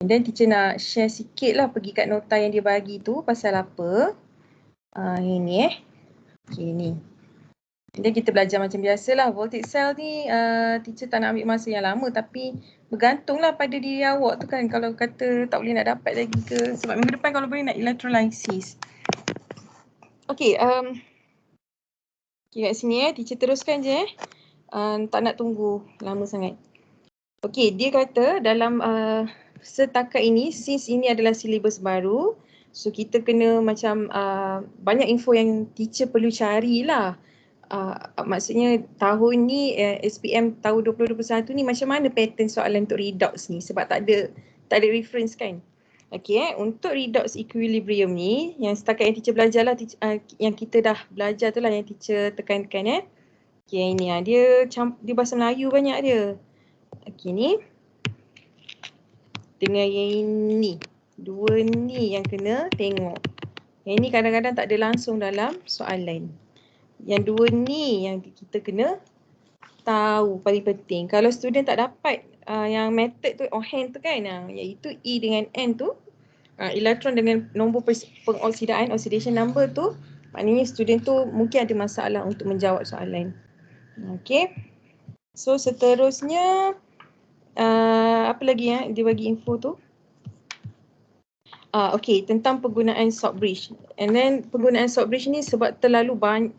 And then teacher nak share sikit lah pergi kat nota yang dia bagi tu pasal apa. Ini okay, ni. And then kita belajar macam biasa lah. Voltage cell ni teacher tak nak ambil masa yang lama, tapi bergantunglah pada diri awak tu kan. Kalau kata tak boleh nak dapat lagi ke, sebab minggu depan kalau boleh nak electrolysis. Okay, okay kat sini teacher teruskan je tak nak tunggu lama sangat. Okay, dia kata dalam setakat ini, since ini adalah silibus baru, so kita kena macam banyak info yang teacher perlu carilah. Maksudnya tahun ni SPM tahun 2021 ni macam mana pattern soalan untuk redox ni, sebab tak ada reference kan. Okay, untuk redox equilibrium ni yang setakat yang teacher belajar lah, yang kita dah belajar tu lah yang teacher tekankan Okay, ini dia bahasa Melayu banyak dia. Okay, ni dengan yang ini, dua ni yang kena tengok. Yang ini kadang-kadang tak ada langsung dalam soalan. Yang dua ni yang kita kena tahu paling penting. Kalau student tak dapat yang method tu on hand tu kan, iaitu E dengan N tu, elektron dengan nombor pengoksidaan, oxidation number tu, maknanya student tu mungkin ada masalah untuk menjawab soalan. Okay. So seterusnya apa lagi dia bagi info tu? Okay, tentang penggunaan salt bridge. And then penggunaan salt bridge ni sebab terlalu banyak,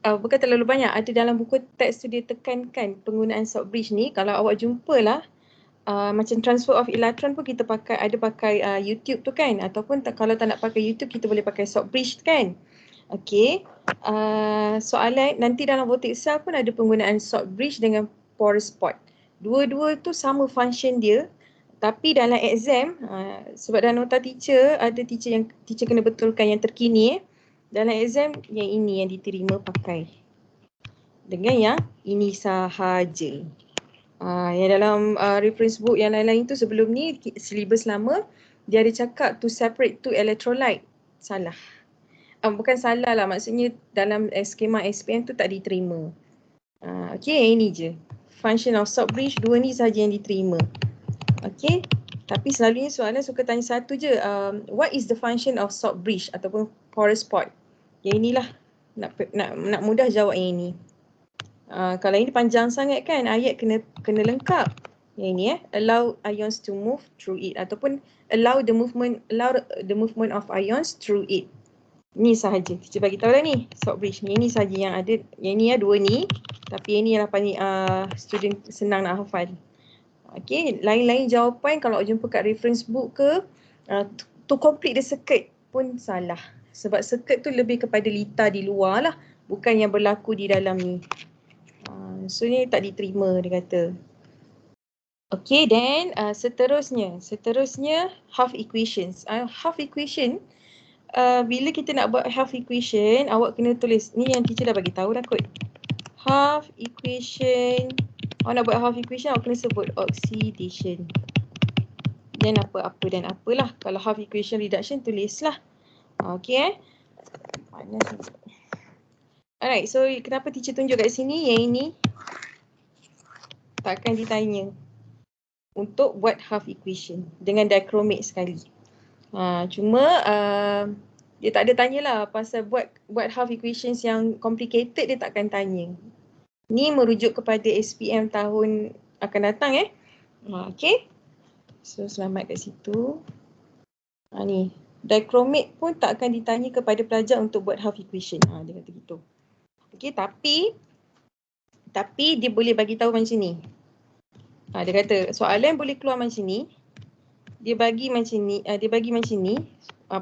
bukan terlalu banyak, ada dalam buku teks tu dia tekankan penggunaan salt bridge ni. Kalau awak jumpalah macam transfer of electron pun kita pakai YouTube tu kan, ataupun kalau tak nak pakai YouTube kita boleh pakai salt bridge kan. Okay, soalan nanti dalam voltage cell pun ada penggunaan salt bridge dengan porous pot. Dua-dua tu sama function dia, tapi dalam exam sebab dalam nota teacher ada teacher kena betulkan yang terkini dalam exam yang ini yang diterima pakai dengan yang ini sahaja. Yang dalam reference book yang lain-lain tu sebelum ni silibus lama dia ada cakap to separate two electrolyte. Salah. Bukan salah lah, maksudnya dalam skema SPM tu tak diterima. Okay, yang ini je. Function of salt bridge, dua ni sahaja yang diterima. Okay, tapi selalunya soalan suka tanya satu je. What is the function of salt bridge ataupun porous pot? Yang inilah, nak mudah jawab yang ini. Kalau ini panjang sangat kan, ayat kena lengkap. Yang ini allow ions to move through it, ataupun allow the movement of ions through it. Ni sahaja. Teacher bagi tahu dah ni, salt bridge ni. Ini sahaja yang ada. Yang ni dua ni. Tapi yang ni yang paling student senang nak hafal. Okay, lain-lain jawapan kalau jumpa kat reference book ke, to complete the circuit pun salah. Sebab circuit tu lebih kepada lita di luar lah. Bukan yang berlaku di dalam ni. So ni tak diterima dia kata. Okay, then seterusnya half equations. Half equation, bila kita nak buat half equation, awak kena tulis. Ni yang teacher dah bagi tahu dah kot. Half equation. Awak nak buat half equation, awak kena sebut oxidation. Dan apa-apa dan apalah. Kalau half equation reduction, tulislah. Okay Panas. Alright, so kenapa teacher tunjuk kat sini? Yang ini takkan ditanya untuk buat half equation dengan dichromate sekali. Cuma dia tak ada tanyalah pasal buat half equations yang complicated, dia takkan tanya. Ni merujuk kepada SPM tahun akan datang Okay. So selamat kat situ. Ni dichromate pun takkan ditanya kepada pelajar untuk buat half equation. Dia kata gitu. Okay, tapi dia boleh bagi tahu macam ni. Dia kata soalan boleh keluar macam ni. Dia bagi macam ni,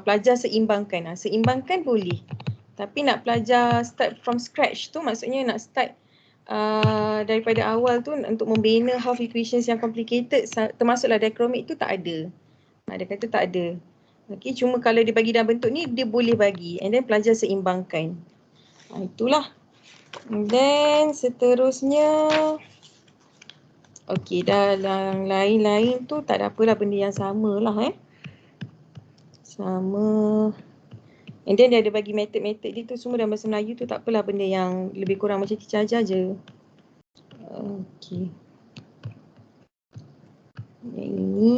pelajar seimbangkan. Seimbangkan boleh. Tapi nak pelajar start from scratch tu, maksudnya nak start daripada awal tu untuk membina half equations yang complicated, termasuklah dichromate tu, tak ada. Dia kata tak ada. Okay, cuma kalau dia bagi dalam bentuk ni, dia boleh bagi. And then pelajar seimbangkan. Itulah. And then seterusnya, okay, dalam lain-lain tu tak ada apalah, benda yang sama lah sama. And then dia ada bagi method-method dia tu semua dalam bahasa Melayu tu, tak apalah, benda yang lebih kurang macam teacher ajar je. Okay. Yang ini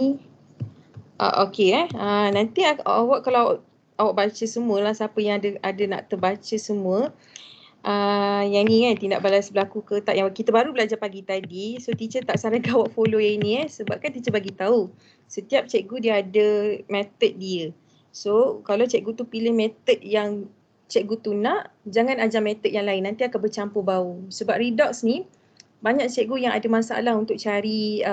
Nanti awak kalau awak baca semualah, siapa yang ada nak terbaca semua. Yang ni kan, tindak balas berlaku ke tak, yang kita baru belajar pagi tadi. So teacher tak sarankan awak follow yang ni sebab kan teacher bagi tahu setiap cikgu dia ada method dia. So kalau cikgu tu pilih method yang cikgu tu nak, jangan ajar method yang lain, nanti akan bercampur bau. Sebab redox ni banyak cikgu yang ada masalah untuk cari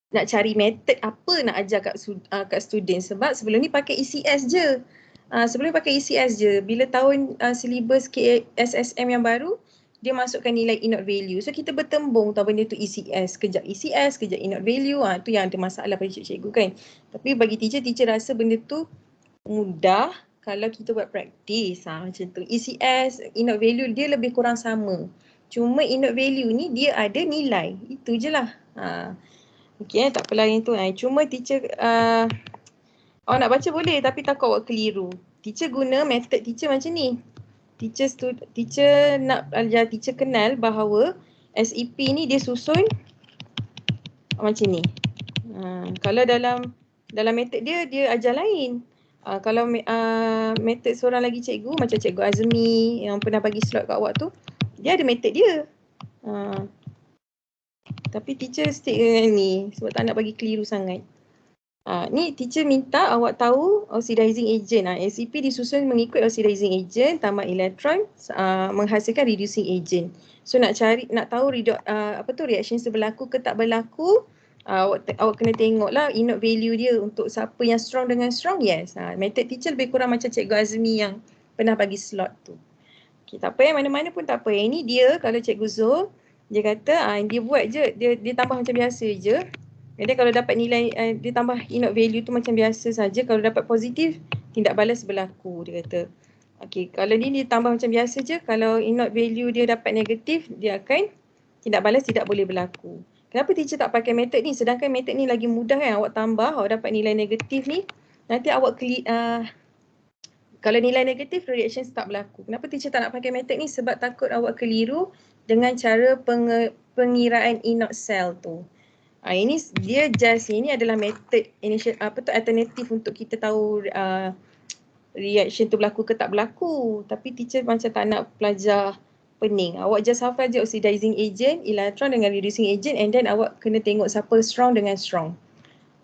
nak cari method apa nak ajar kat student, sebab sebelum ni pakai ECS je. Sebelum pakai ECS je, bila tahun syllabus KSSM yang baru, dia masukkan nilai inert value. So kita bertembung tahu benda tu ECS, kejap ECS, kejap inert value. Tu yang ada masalah pada cikgu kan. Tapi bagi teacher rasa benda tu mudah kalau kita buat praktis. Macam tu. ECS, inert value dia lebih kurang sama. Cuma inert value ni dia ada nilai. Itu je lah. Okey, tak apalah yang tu. Cuma teacher, awak nak baca boleh tapi takut awak keliru. Teacher guna method teacher macam ni. Teacher nak ajar teacher kenal bahawa SEP ni dia susun macam ni. Kalau dalam method dia ajar lain. Kalau method seorang lagi cikgu, macam Cikgu Azmi yang pernah bagi slot kat awak tu, dia ada method dia. Tapi teacher stick dengan ni sebab tak nak bagi keliru sangat. Ni teacher minta awak tahu oxidizing agent. SEP disusun mengikut oxidizing agent tambah elektron menghasilkan reducing agent. So nak tahu reaction berlaku ke tak berlaku, awak kena tengoklah inert value dia untuk siapa yang strong dengan strong. Yes. Method teacher lebih kurang macam Cikgu Azmi yang pernah bagi slot tu. Okay, tak apa mana-mana pun tak apa. Yang ni dia kalau Cikgu Zul, dia kata dia buat je, dia tambah macam biasa je. Jadi kalau dapat nilai, dia tambah inert value tu macam biasa saja. Kalau dapat positif, tindak balas berlaku, dia kata. Okey, kalau ni dia tambah macam biasa je. Kalau inert value dia dapat negatif, dia akan tindak balas tidak boleh berlaku. Kenapa teacher tak pakai method ni? Sedangkan method ni lagi mudah kan. Awak tambah, awak dapat nilai negatif ni. Nanti awak kalau nilai negatif, reaction tak berlaku. Kenapa teacher tak nak pakai method ni? Sebab takut awak keliru dengan cara pengiraan inert cell tu. Ini dia ini adalah method alternatif untuk kita tahu reaction tu berlaku ke tak berlaku. Tapi teacher macam tak nak pelajar pening. Awak just hafal je oxidizing agent, electron dengan reducing agent, and then awak kena tengok siapa strong dengan strong.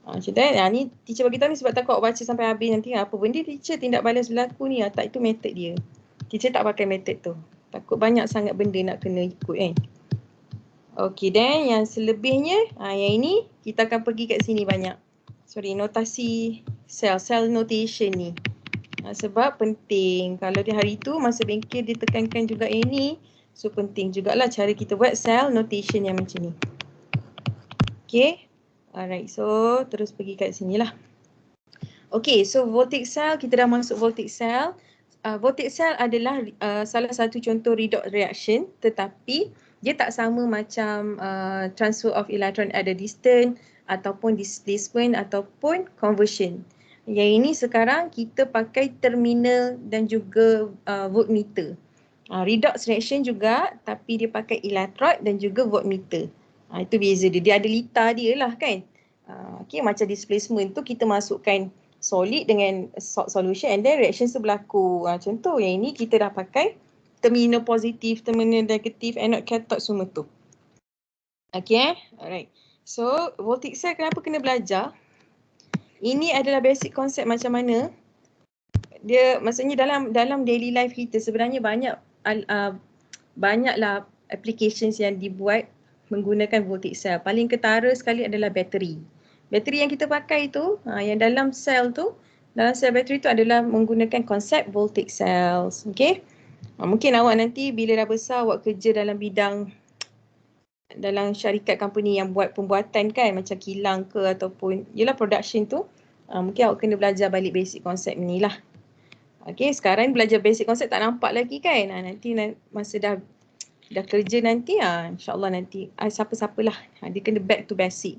Macam tu ni teacher bagi tahu ni sebab takut awak baca sampai habis nanti apa benda teacher tindak balas berlaku ni. Tak, itu method dia. Teacher tak pakai method tu. Takut banyak sangat benda nak kena ikut kan. Okey, then yang selebihnya, yang ini kita akan pergi kat sini banyak. Notasi cell notation ni. Sebab penting. Kalau di hari tu masa bengkel dia tekankan juga yang ni. So penting jugalah cara kita buat cell notation yang macam ni. Okey. Alright, so terus pergi kat sini lah. Okay, so voltaic cell, kita dah masuk voltaic cell. Voltaic cell adalah salah satu contoh redox reaction, tetapi dia tak sama macam transfer of electron at a distance ataupun displacement ataupun conversion. Yang ini sekarang kita pakai terminal dan juga voltmeter. Redox reaction juga, tapi dia pakai electrode dan juga voltmeter. Itu beza dia. Dia ada litar dia lah kan. Okay, macam displacement tu kita masukkan solid dengan solution and then reaction tu berlaku. Contoh yang ini kita dah pakai terminal positif, terminal negatif, anode, cathode semua tu. Okay, alright. So voltaic cell kenapa kena belajar? Ini adalah basic konsep macam mana dia, maksudnya dalam daily life kita sebenarnya banyaklah applications yang dibuat menggunakan voltaic cell. Paling ketara sekali adalah bateri. Bateri yang kita pakai tu, yang dalam sel tu, dalam sel bateri tu adalah menggunakan konsep voltaic cells. Okay? Mungkin awak nanti bila dah besar awak kerja dalam bidang, dalam syarikat company yang buat pembuatan kan, macam kilang ke ataupun yelah production tu, mungkin awak kena belajar balik basic konsep ni lah. Okay, sekarang belajar basic konsep tak nampak lagi kan. Nanti masa dah kerja nanti, insyaAllah nanti siapa-siapalah, dia kena back to basic.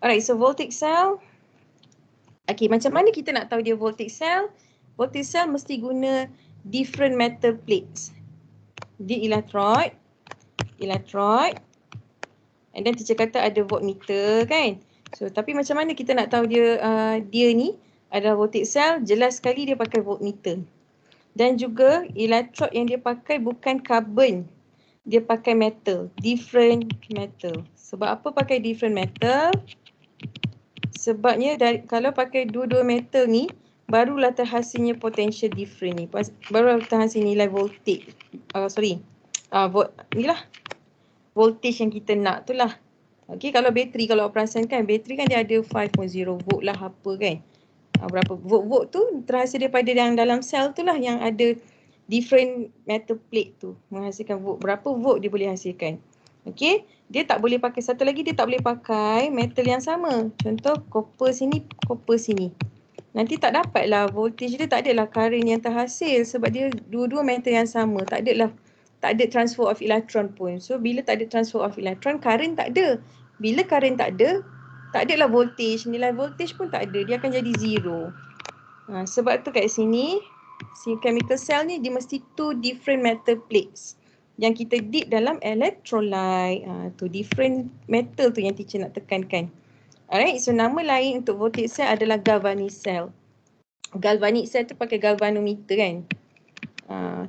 Alright, so voltaic cell. Okay, macam mana kita nak tahu dia voltaic cell? Voltaic cell mesti guna different metal plates. Di electrode, and then teacher kata ada voltmeter kan. So tapi macam mana kita nak tahu dia ni adalah voltage cell? Jelas sekali dia pakai voltmeter. Dan juga elektrod yang dia pakai bukan carbon. Dia pakai metal, different metal. Sebab apa pakai different metal? Sebabnya kalau pakai dua-dua metal ni, barulah terhasilnya potential different ni. Barulah terhasil nilai voltage. Inilah voltage yang kita nak tu lah. Okey, kalau bateri, kalau perasan kan, bateri kan dia ada 5.0 volt lah apa kan. Berapa volt tu terhasil daripada yang dalam sel tu lah yang ada different metal plate tu menghasilkan volt. Berapa volt dia boleh hasilkan. Okey, dia tak boleh pakai satu lagi, dia tak boleh pakai metal yang sama. Contoh copper sini, copper sini. Nanti tak dapatlah voltage dia, tak adalah current yang terhasil sebab dia dua-dua metal yang sama. Tak ada transfer of electron pun. So bila tak ada transfer of electron, current tak ada. Bila current tak ada, tak adalah voltage, nilai voltage pun tak ada, dia akan jadi zero. Sebab tu kat sini, si chemical cell ni dia mesti two different metal plates yang kita dip dalam electrolyte. Tu different metal tu yang teacher nak tekankan. Alright, so nama lain untuk voltage cell adalah galvanic cell. Galvanic cell tu pakai galvanometer kan.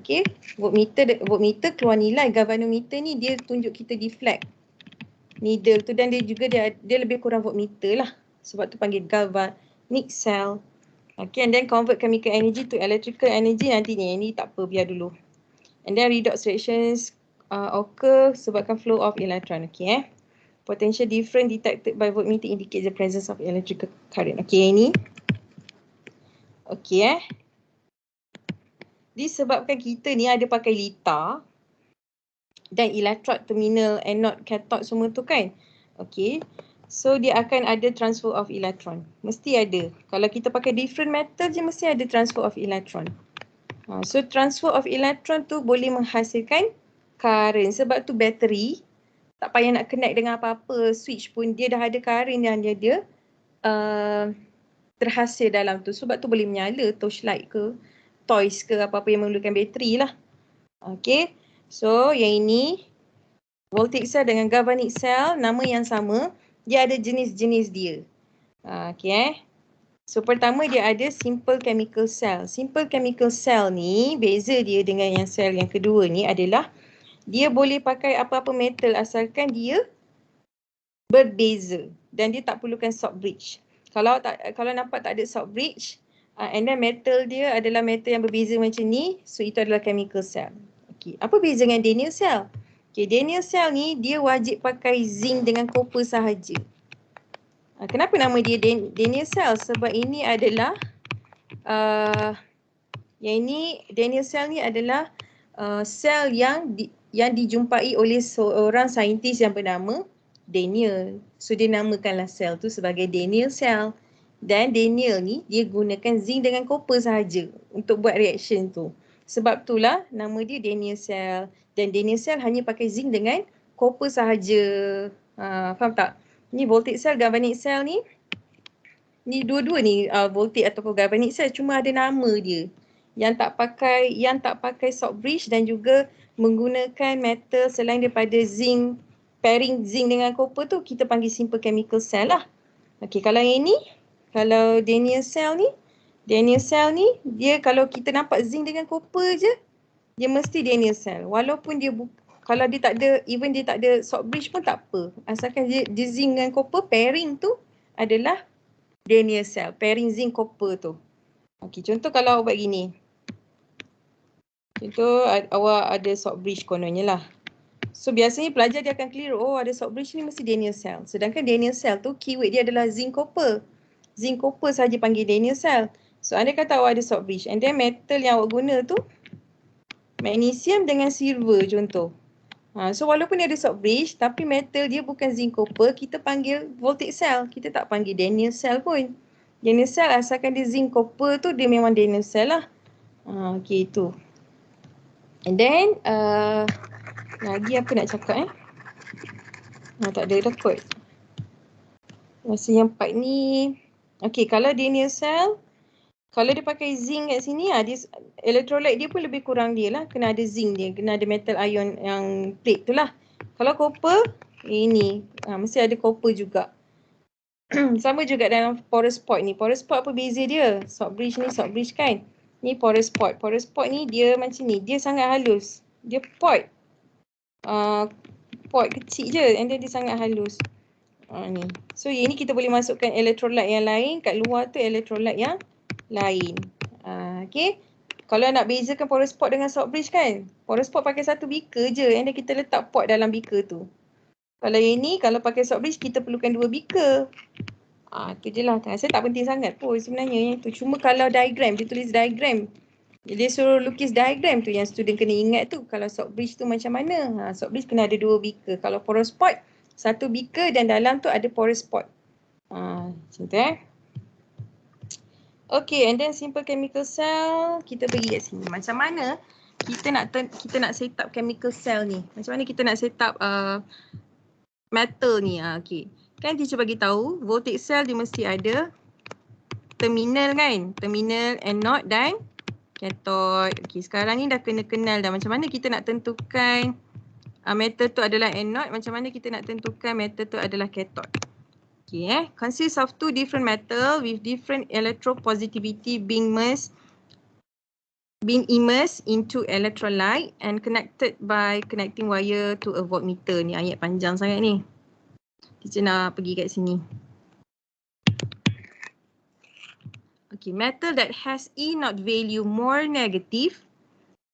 Okay, voltmeter keluar nilai, galvanometer ni dia tunjuk kita deflect needle tu, dan dia lebih kurang voltmeter lah. Sebab tu panggil galvanic cell. Okay, and then convert chemical energy to electrical energy nanti ni. Ini tak apa, biar dulu. And then redox reactions occur sebabkan flow of electron. Okay, potential difference detected by voltmeter indicates the presence of electrical current. Okay, ini. Okay, disebabkan kita ni ada pakai litar dan electrode, terminal, anode, cathode semua tu kan. Okay. So dia akan ada transfer of electron. Mesti ada. Kalau kita pakai different metal je mesti ada transfer of electron. So transfer of electron tu boleh menghasilkan current. Sebab tu bateri tak payah nak connect dengan apa-apa. Switch pun dia dah ada current yang dia terhasil dalam tu. Sebab tu boleh menyala torchlight ke, toys ke, apa-apa yang memerlukan bateri lah. Okay. So yang ini voltage cell dengan galvanic cell, nama yang sama, dia ada jenis-jenis dia. Okay. So pertama dia ada simple chemical cell. Simple chemical cell ni beza dia dengan yang sel yang kedua ni adalah dia boleh pakai apa-apa metal asalkan dia berbeza dan dia tak perlukan salt bridge. Kalau nampak tak ada salt bridge, and then metal dia adalah metal yang berbeza macam ni, so itu adalah chemical cell. Okay. Apa beza dengan Daniell cell? Okay, Daniell cell ni dia wajib pakai zinc dengan copper sahaja. Kenapa nama dia Daniell cell? Sebab ini adalah Daniell cell ni adalah sel yang dijumpai oleh seorang saintis yang bernama Daniell. So dia namakanlah sel tu sebagai Daniell cell. Dan Daniell ni dia gunakan zinc dengan copper sahaja untuk buat reaction tu. Sebab itulah nama dia Daniell cell. Dan Daniell cell hanya pakai zinc dengan copper sahaja. Faham tak? Ni voltage cell, galvanic cell ni dua-dua ni voltage ataupun galvanic cell, cuma ada nama dia. Yang tak pakai salt bridge dan juga menggunakan metal selain daripada zinc, pairing zinc dengan copper tu kita panggil simple chemical cell lah. Okey, kalau yang ini, kalau Daniell cell ni dia kalau kita nampak zinc dengan copper je, dia mesti Daniell cell. Walaupun kalau dia tak ada salt bridge pun tak apa. Asalkan dia zinc dengan copper pairing tu adalah Daniell cell. Pairing zinc copper tu. Okey, contoh kalau awak buat gini. Contoh awak ada salt bridge kononnya lah. So biasanya pelajar dia akan clear, oh ada salt bridge ni mesti Daniell cell. Sedangkan Daniell cell tu keyword dia adalah zinc copper. Zinc copper sahaja panggil Daniell cell. So andai kata awak ada salt bridge and then metal yang awak guna tu magnesium dengan silver contoh. So walaupun dia ada salt bridge tapi metal dia bukan zinc copper, kita panggil voltage cell. Kita tak panggil Daniell cell pun. Daniell cell asalkan dia zinc copper tu dia memang Daniell cell lah. Okay, itu. And then lagi apa nak cakap tak ada record. Masa yang part ni. Okay, kalau Daniell cell, kalau dia pakai zinc kat sini, dia electrolyte dia pun lebih kurang dia lah. Kena ada zinc dia, kena ada metal ion yang plate tu lah. Kalau copper, ini mesti ada copper juga. Sama juga dalam porous pot ni. Porous pot apa beza dia? Salt bridge ni salt bridge kan? Ni porous pot. Porous pot ni dia macam ni. Dia sangat halus. Dia pot. Pot kecil je and then dia sangat halus. Ni. So yang ni kita boleh masukkan electrolyte yang lain. Kat luar tu electrolyte yang lain. Okay. Kalau nak bezakan porous pot dengan salt bridge kan? Porous pot pakai satu beaker je and then kita letak pot dalam beaker tu. Kalau yang ni, kalau pakai salt bridge, kita perlukan 2 beaker. Tu je lah. Saya tak penting sangat pun sebenarnya yang tu. Cuma kalau diagram, dia tulis diagram. Dia suruh lukis diagram tu yang student kena ingat tu. Kalau salt bridge tu macam mana? Salt bridge kena ada 2 beaker. Kalau porous pot, 1 beaker dan dalam tu ada porous pot. Macam tu Okay, and then simple chemical cell. Kita pergi kat sini. Macam mana kita nak set up chemical cell ni? Macam mana kita nak set up metal ni? Okay. Kan teacher bagi tahu voltage cell dia mesti ada terminal kan? Terminal anode dan cathode. Okay, sekarang ni dah kena kenal dah macam mana kita nak tentukan metal tu adalah anode, macam mana kita nak tentukan metal tu adalah cathode. Okay, consists of 2 different metal with different electropositivity being immersed into electrolyte and connected by connecting wire to a voltmeter. Ni ayat panjang sangat ni. Teacher nak pergi kat sini. Okay, metal that has E naught value more negative.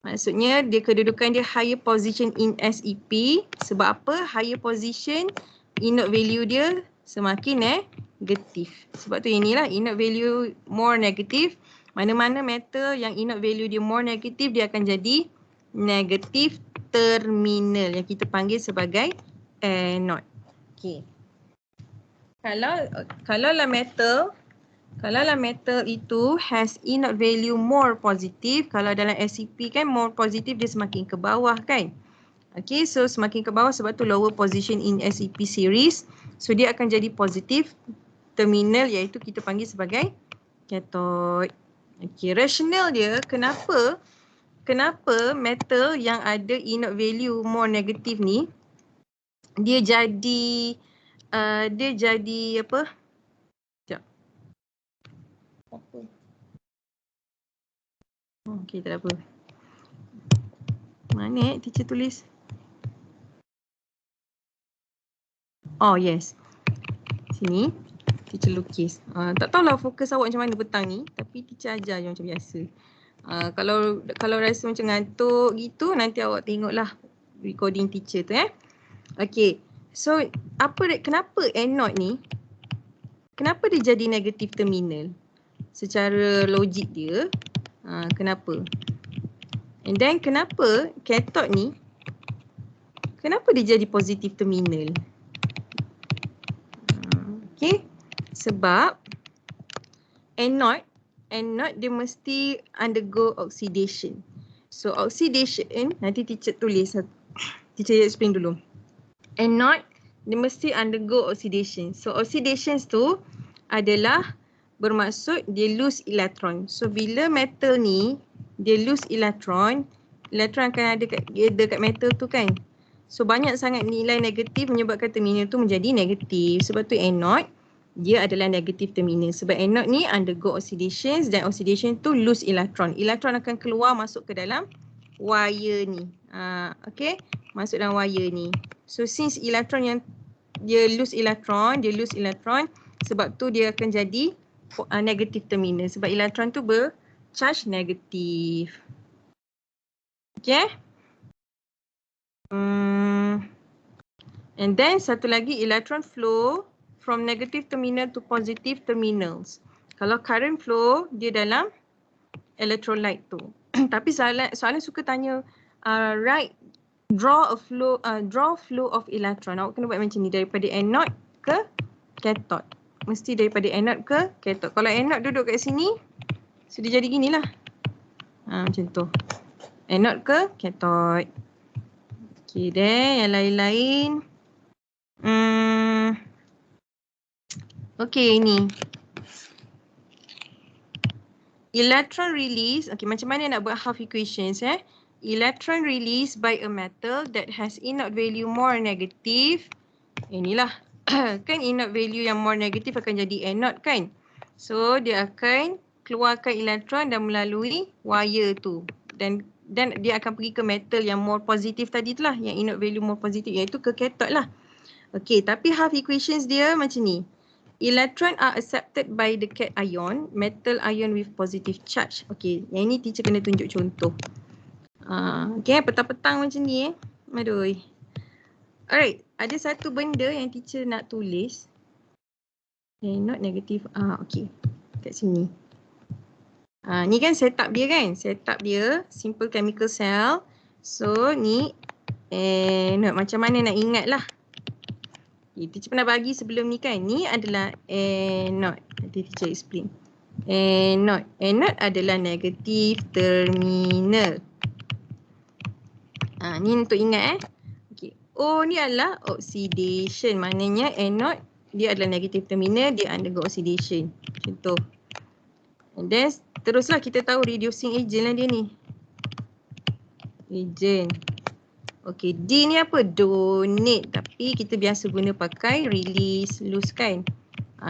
Maksudnya dia kedudukan dia higher position in SEP. Sebab apa? Higher position E naught value dia semakin negatif. Sebab tu inilah E naught value more negative. Mana-mana metal yang E naught value dia more negatif, dia akan jadi negatif terminal yang kita panggil sebagai anode. Okay. Kalau lah metal itu has E naught value more positif, kalau dalam SEP kan more positif dia semakin ke bawah kan. Okay, so semakin ke bawah sebab tu lower position in SEP series. So dia akan jadi positif terminal iaitu kita panggil sebagai cathode. Okay, rasional dia kenapa metal yang ada E naught value more negatif ni dia jadi apa? Sekejap. Apa? Okay, tak ada apa. Mana teacher tulis? Oh yes. Sini teacher lukis. Tak tahulah fokus awak macam mana petang ni, tapi teacher ajar je macam biasa. Kalau rasa macam ngantuk gitu, nanti awak tengoklah recording teacher tu Okay. So kenapa anode ni kenapa dia jadi negatif terminal? Secara logik dia kenapa? And then kenapa cathode ni kenapa dia jadi positif terminal? Okay, sebab anode dia mesti undergo oxidation. So oxidation nanti teacher tulis, teacher explain dulu. Anode dia mesti undergo oxidation. So oxidation tu adalah bermaksud dia lose electron. So bila metal ni dia lose electron akan ada kat metal tu kan. So banyak sangat nilai negatif menyebabkan terminal tu menjadi negatif. Sebab tu anode dia adalah negatif terminal. Sebab anode ni undergo oxidation dan oxidation tu lose electron. Electron akan keluar masuk ke dalam wire ni. Okay, masuk dalam wire ni. So since electron yang dia lose electron, sebab tu dia akan jadi negatif terminal. Sebab electron tu bercharge negatif. Okay. And then satu lagi, electron flow from negative terminal to positive terminals. Kalau current flow dia dalam electrolyte tu. Tapi soalan suka tanya draw flow of electron. Awak kena buat macam ni, daripada anode ke cathode. Mesti daripada anode ke cathode. Kalau anode duduk kat sini, so dia jadi ginilah. Macam tu. Anode ke cathode. Okay, then yang lain-lain. Okay, ini. Electron release. Okay, macam mana nak buat half equations Electron release by a metal that has E naught value more negative. Inilah kan E0 value yang more negatif akan jadi anode kan. So dia akan keluarkan elektron dan melalui wire tu. Dan dia akan pergi ke metal yang more positif tadi tu lah, yang E0 value more positif, iaitu ke cathode lah. Okay, tapi half equations dia macam ni. Electron are accepted by the cation, metal ion with positive charge. Okay, yang ini teacher kena tunjuk contoh. Okay, petang-petang macam ni Aduh. Alright, ada satu benda yang teacher nak tulis. Not negative. Okay. Kat sini. Ni kan setup dia kan? Setup dia, simple chemical cell. So, ni not macam mana nak ingat lah. Teacher pernah bagi sebelum ni kan? Ni adalah not. Nanti teacher explain. Not. Not adalah negative terminal. Ni untuk ingat Okay. O ni adalah oxidation. Maknanya anode dia adalah negative terminal, dia undergo oxidation. Contoh. And then teruslah kita tahu reducing agent lah dia ni. Agent. Okay, D ni apa? Donate. Tapi kita biasa guna pakai release, lose kan.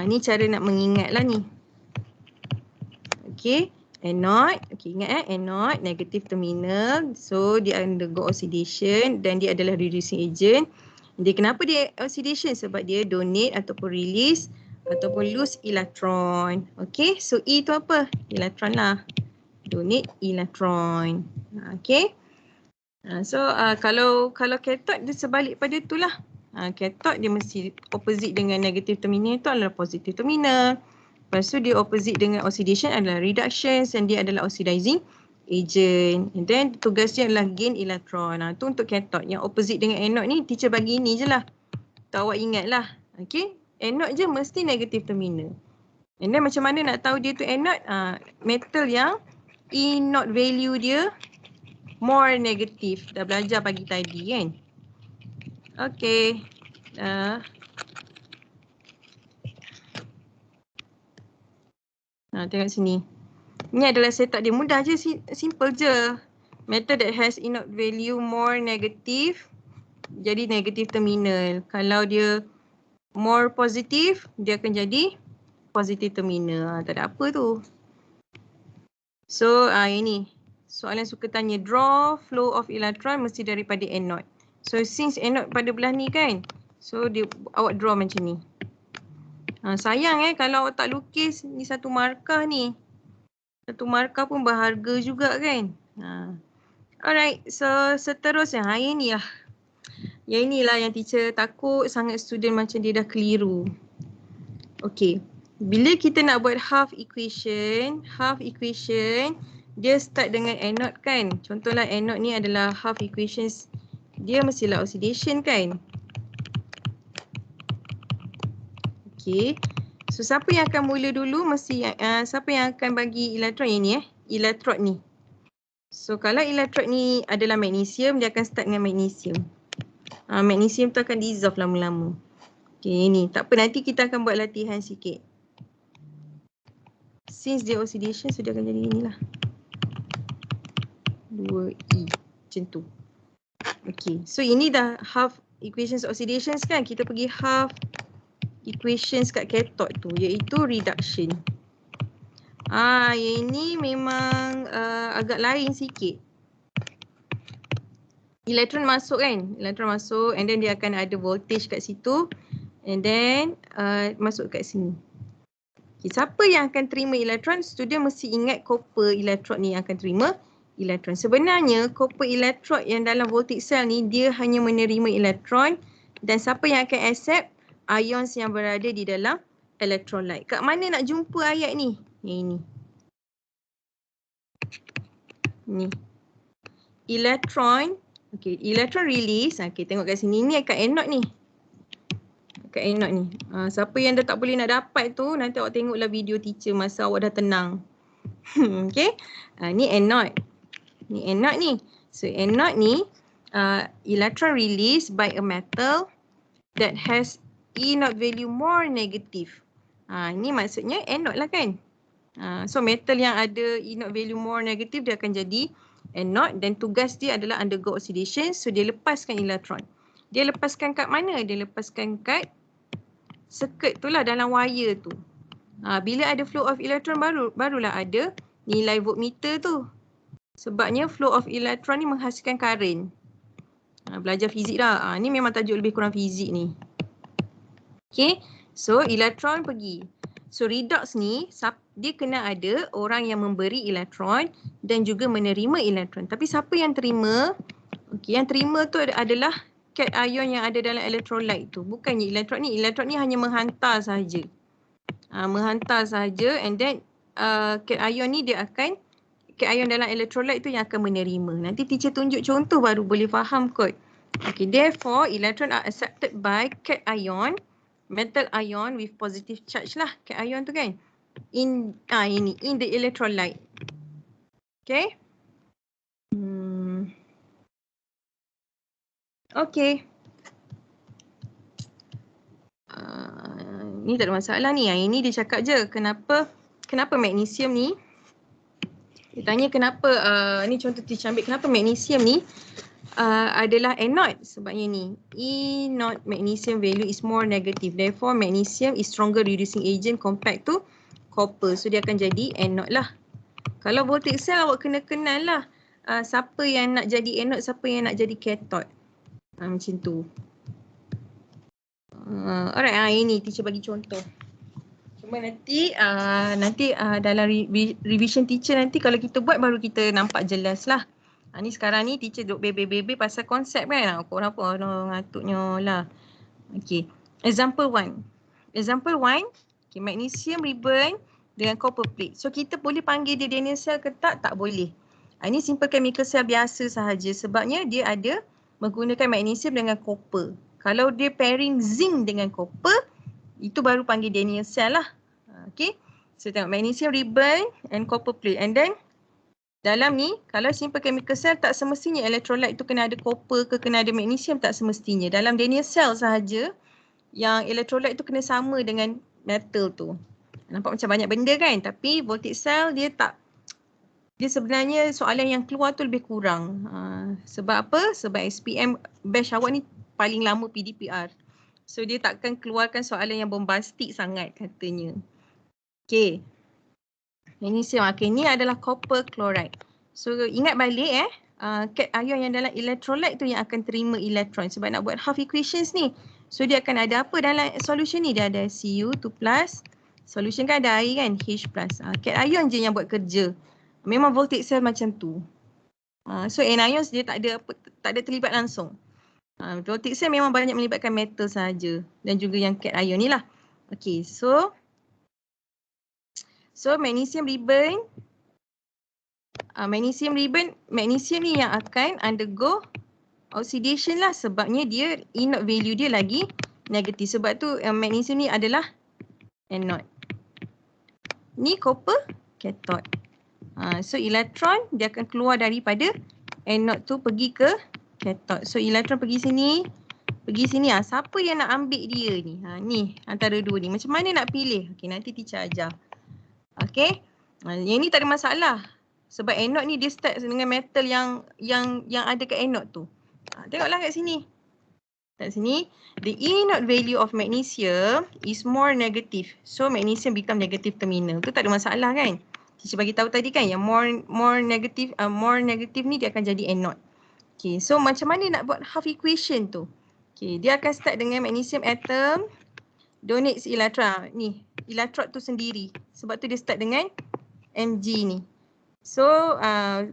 Ni cara nak mengingat lah ni. Okay. Anode, okay ingat anode negative terminal, so dia undergo oxidation dan dia adalah reducing agent. Dia kenapa dia oxidation? Sebab dia donate ataupun release ataupun lose electron. Okay, so E tu apa? Electron lah. Donate electron. Okay. So kalau cathode dia sebalik pada tu lah. Cathode dia mesti opposite dengan negative terminal itu adalah positive terminal. Lepas tu dia opposite dengan oxidation adalah reduction dan dia adalah oxidizing agent. And then tugas dia adalah gain electron. Tu untuk cathode. Yang opposite dengan anode ni teacher bagi ni je lah. Tak awak ingat lah. Okay. Anode je mesti negative terminal. And then macam mana nak tahu dia tu anode? Metal yang E0 value dia more negative. Dah belajar pagi tadi kan. Okay. Tengok sini. Ni adalah setup dia. Mudah je, simple je. Metal that has E0 value more negative, jadi negative terminal. Kalau dia more positive, dia akan jadi positive terminal. Tak ada apa tu. So, ini. Soalan suka tanya, draw flow of electron mesti daripada anode. So, since anode pada belah ni kan, so awak draw macam ni. Sayang kalau awak tak lukis ni satu markah ni. Satu markah pun berharga juga kan. Alright, so seterusnya. Yang ni lah. Yang inilah yang teacher takut sangat student macam dia dah keliru. Okay. Bila kita nak buat half equation dia start dengan anode kan. Contohlah anode ni adalah half equations. Dia mestilah oxidation kan. Okay. So siapa yang akan mula dulu? Mesti siapa yang akan bagi elektron yang ni Elektrod ni. So kalau elektrod ni adalah magnesium, dia akan start dengan magnesium. Magnesium tu akan dissolve lama-lama. Okay ni. Tak apa, nanti kita akan buat latihan sikit. Since dia oxidation, so dia akan jadi inilah. 2E. Macam tu. Okay. So ini dah half equations oxidations kan. Kita pergi half equations kat cathode tu, iaitu reduction. Yang ini memang agak lain sikit. Elektron masuk kan, elektron masuk and then dia akan ada voltage kat situ and then masuk kat sini. Okay, siapa yang akan terima elektron? Student mesti ingat copper electrode ni yang akan terima elektron. Sebenarnya copper electrode yang dalam voltage cell ni dia hanya menerima elektron dan siapa yang akan accept? Ions yang berada di dalam electrolyte. Kat mana nak jumpa ayat ni? Ini. Ni. Elektron. Okay, elektron release. Okay, tengok kat sini. Ni kat anode ni. Kat anode ni. Siapa yang dah tak boleh nak dapat tu, nanti awak tengoklah video teacher masa awak dah tenang. Okay. Ni anode. Ni anode ni. So, anode ni, electron release by a metal that has E0 value more negative. Ini maksudnya anode lah kan. So metal yang ada E0 value more negative dia akan jadi anode dan tugas dia adalah undergo oxidation. So dia lepaskan elektron. Dia lepaskan kat mana? Dia lepaskan kat circuit tu lah, dalam wire tu. Bila ada flow of electron barulah ada nilai voltmeter tu. Sebabnya flow of electron ni menghasilkan current. Belajar fizik dah. Ni memang tajuk lebih kurang fizik ni. Okay. So elektron pergi. So redox ni dia kena ada orang yang memberi elektron dan juga menerima elektron. Tapi siapa yang terima? Okay, yang terima tu adalah cation yang ada dalam electrolyte tu. Bukannya elektron ni. Elektron ni hanya menghantar sahaja. Menghantar sahaja, and then cation ni dia akan, cation dalam electrolyte tu yang akan menerima. Nanti teacher tunjuk contoh baru boleh faham kot. Okay, therefore electron are accepted by cation, metal ion with positive charge lah, cation tu kan. In the electrolyte. Okay. Okay. Ni tak ada masalah ni. Ini dia cakap je kenapa magnesium ni. Dia tanya kenapa, ni contoh teacher ambil, kenapa magnesium ni adalah anode. Sebabnya ni, E not magnesium value is more negative. Therefore, magnesium is stronger reducing agent compared to copper. So, dia akan jadi anode lah. Kalau voltaic cell, awak kena kenal lah siapa yang nak jadi anode, siapa yang nak jadi cathode. Macam tu. Alright, ini teacher bagi contoh. Cuma nanti dalam revision teacher nanti kalau kita buat baru kita nampak jelas lah. Ni sekarang ni teacher duduk bebe-bebe pasal konsep kan. Korang apa ngatuknya lah. Okay. Example 1. Example 1. Okay, magnesium ribbon dengan copper plate. So kita boleh panggil dia Daniell cell ke tak? Tak boleh. Ini simple chemical cell biasa sahaja. Sebabnya dia ada menggunakan magnesium dengan copper. Kalau dia pairing zinc dengan copper, itu baru panggil Daniell cell lah. Okay. So tengok magnesium ribbon and copper plate. And then dalam ni, kalau simple chemical cell tak semestinya electrolyte tu kena ada copper ke kena ada magnesium, tak semestinya. Dalam Daniell cell sahaja, yang electrolyte tu kena sama dengan metal tu. Nampak macam banyak benda kan? Tapi voltaic cell dia tak. Dia sebenarnya soalan yang keluar tu lebih kurang. Sebab apa? Sebab SPM batch awak ni paling lama PDPR. So dia takkan keluarkan soalan yang bombastik sangat katanya. Okay. Magnesium. Okay, ni adalah copper chloride. So ingat balik cation yang dalam electrolyte tu yang akan terima elektron. Sebab nak buat half equations ni. So dia akan ada apa dalam solution ni? Dia ada Cu2+. Solution kan ada air kan? H+. Cation je yang buat kerja. Memang voltaic cell macam tu. So anions dia tak ada terlibat langsung. Voltaic cell memang banyak melibatkan metal sahaja. Dan juga yang cation ni lah. Okay, so magnesium ribbon. Magnesium ni yang akan undergo oxidation lah. Sebabnya dia inert value dia lagi negatif. Sebab tu magnesium ni adalah anode. Ni copper cathode. So elektron dia akan keluar daripada anode tu pergi ke cathode. So elektron pergi sini. Siapa yang nak ambil dia ni? Ni antara dua ni. Macam mana nak pilih? Okay, nanti teacher ajar. Okay. Yang ni tak ada masalah. Sebab anode ni dia start dengan metal yang ada kat anode tu. Tengoklah kat sini. Kat sini, the inert value of magnesium is more negative. So magnesium become negative terminal. Tu tak ada masalah kan? Teacher bagi tahu tadi kan yang more negative ni dia akan jadi anode. Okay, so macam mana nak buat half equation tu? Okay, dia akan start dengan magnesium atom donates electron. Ni, electrode tu sendiri. Sebab tu dia start dengan Mg ni. So,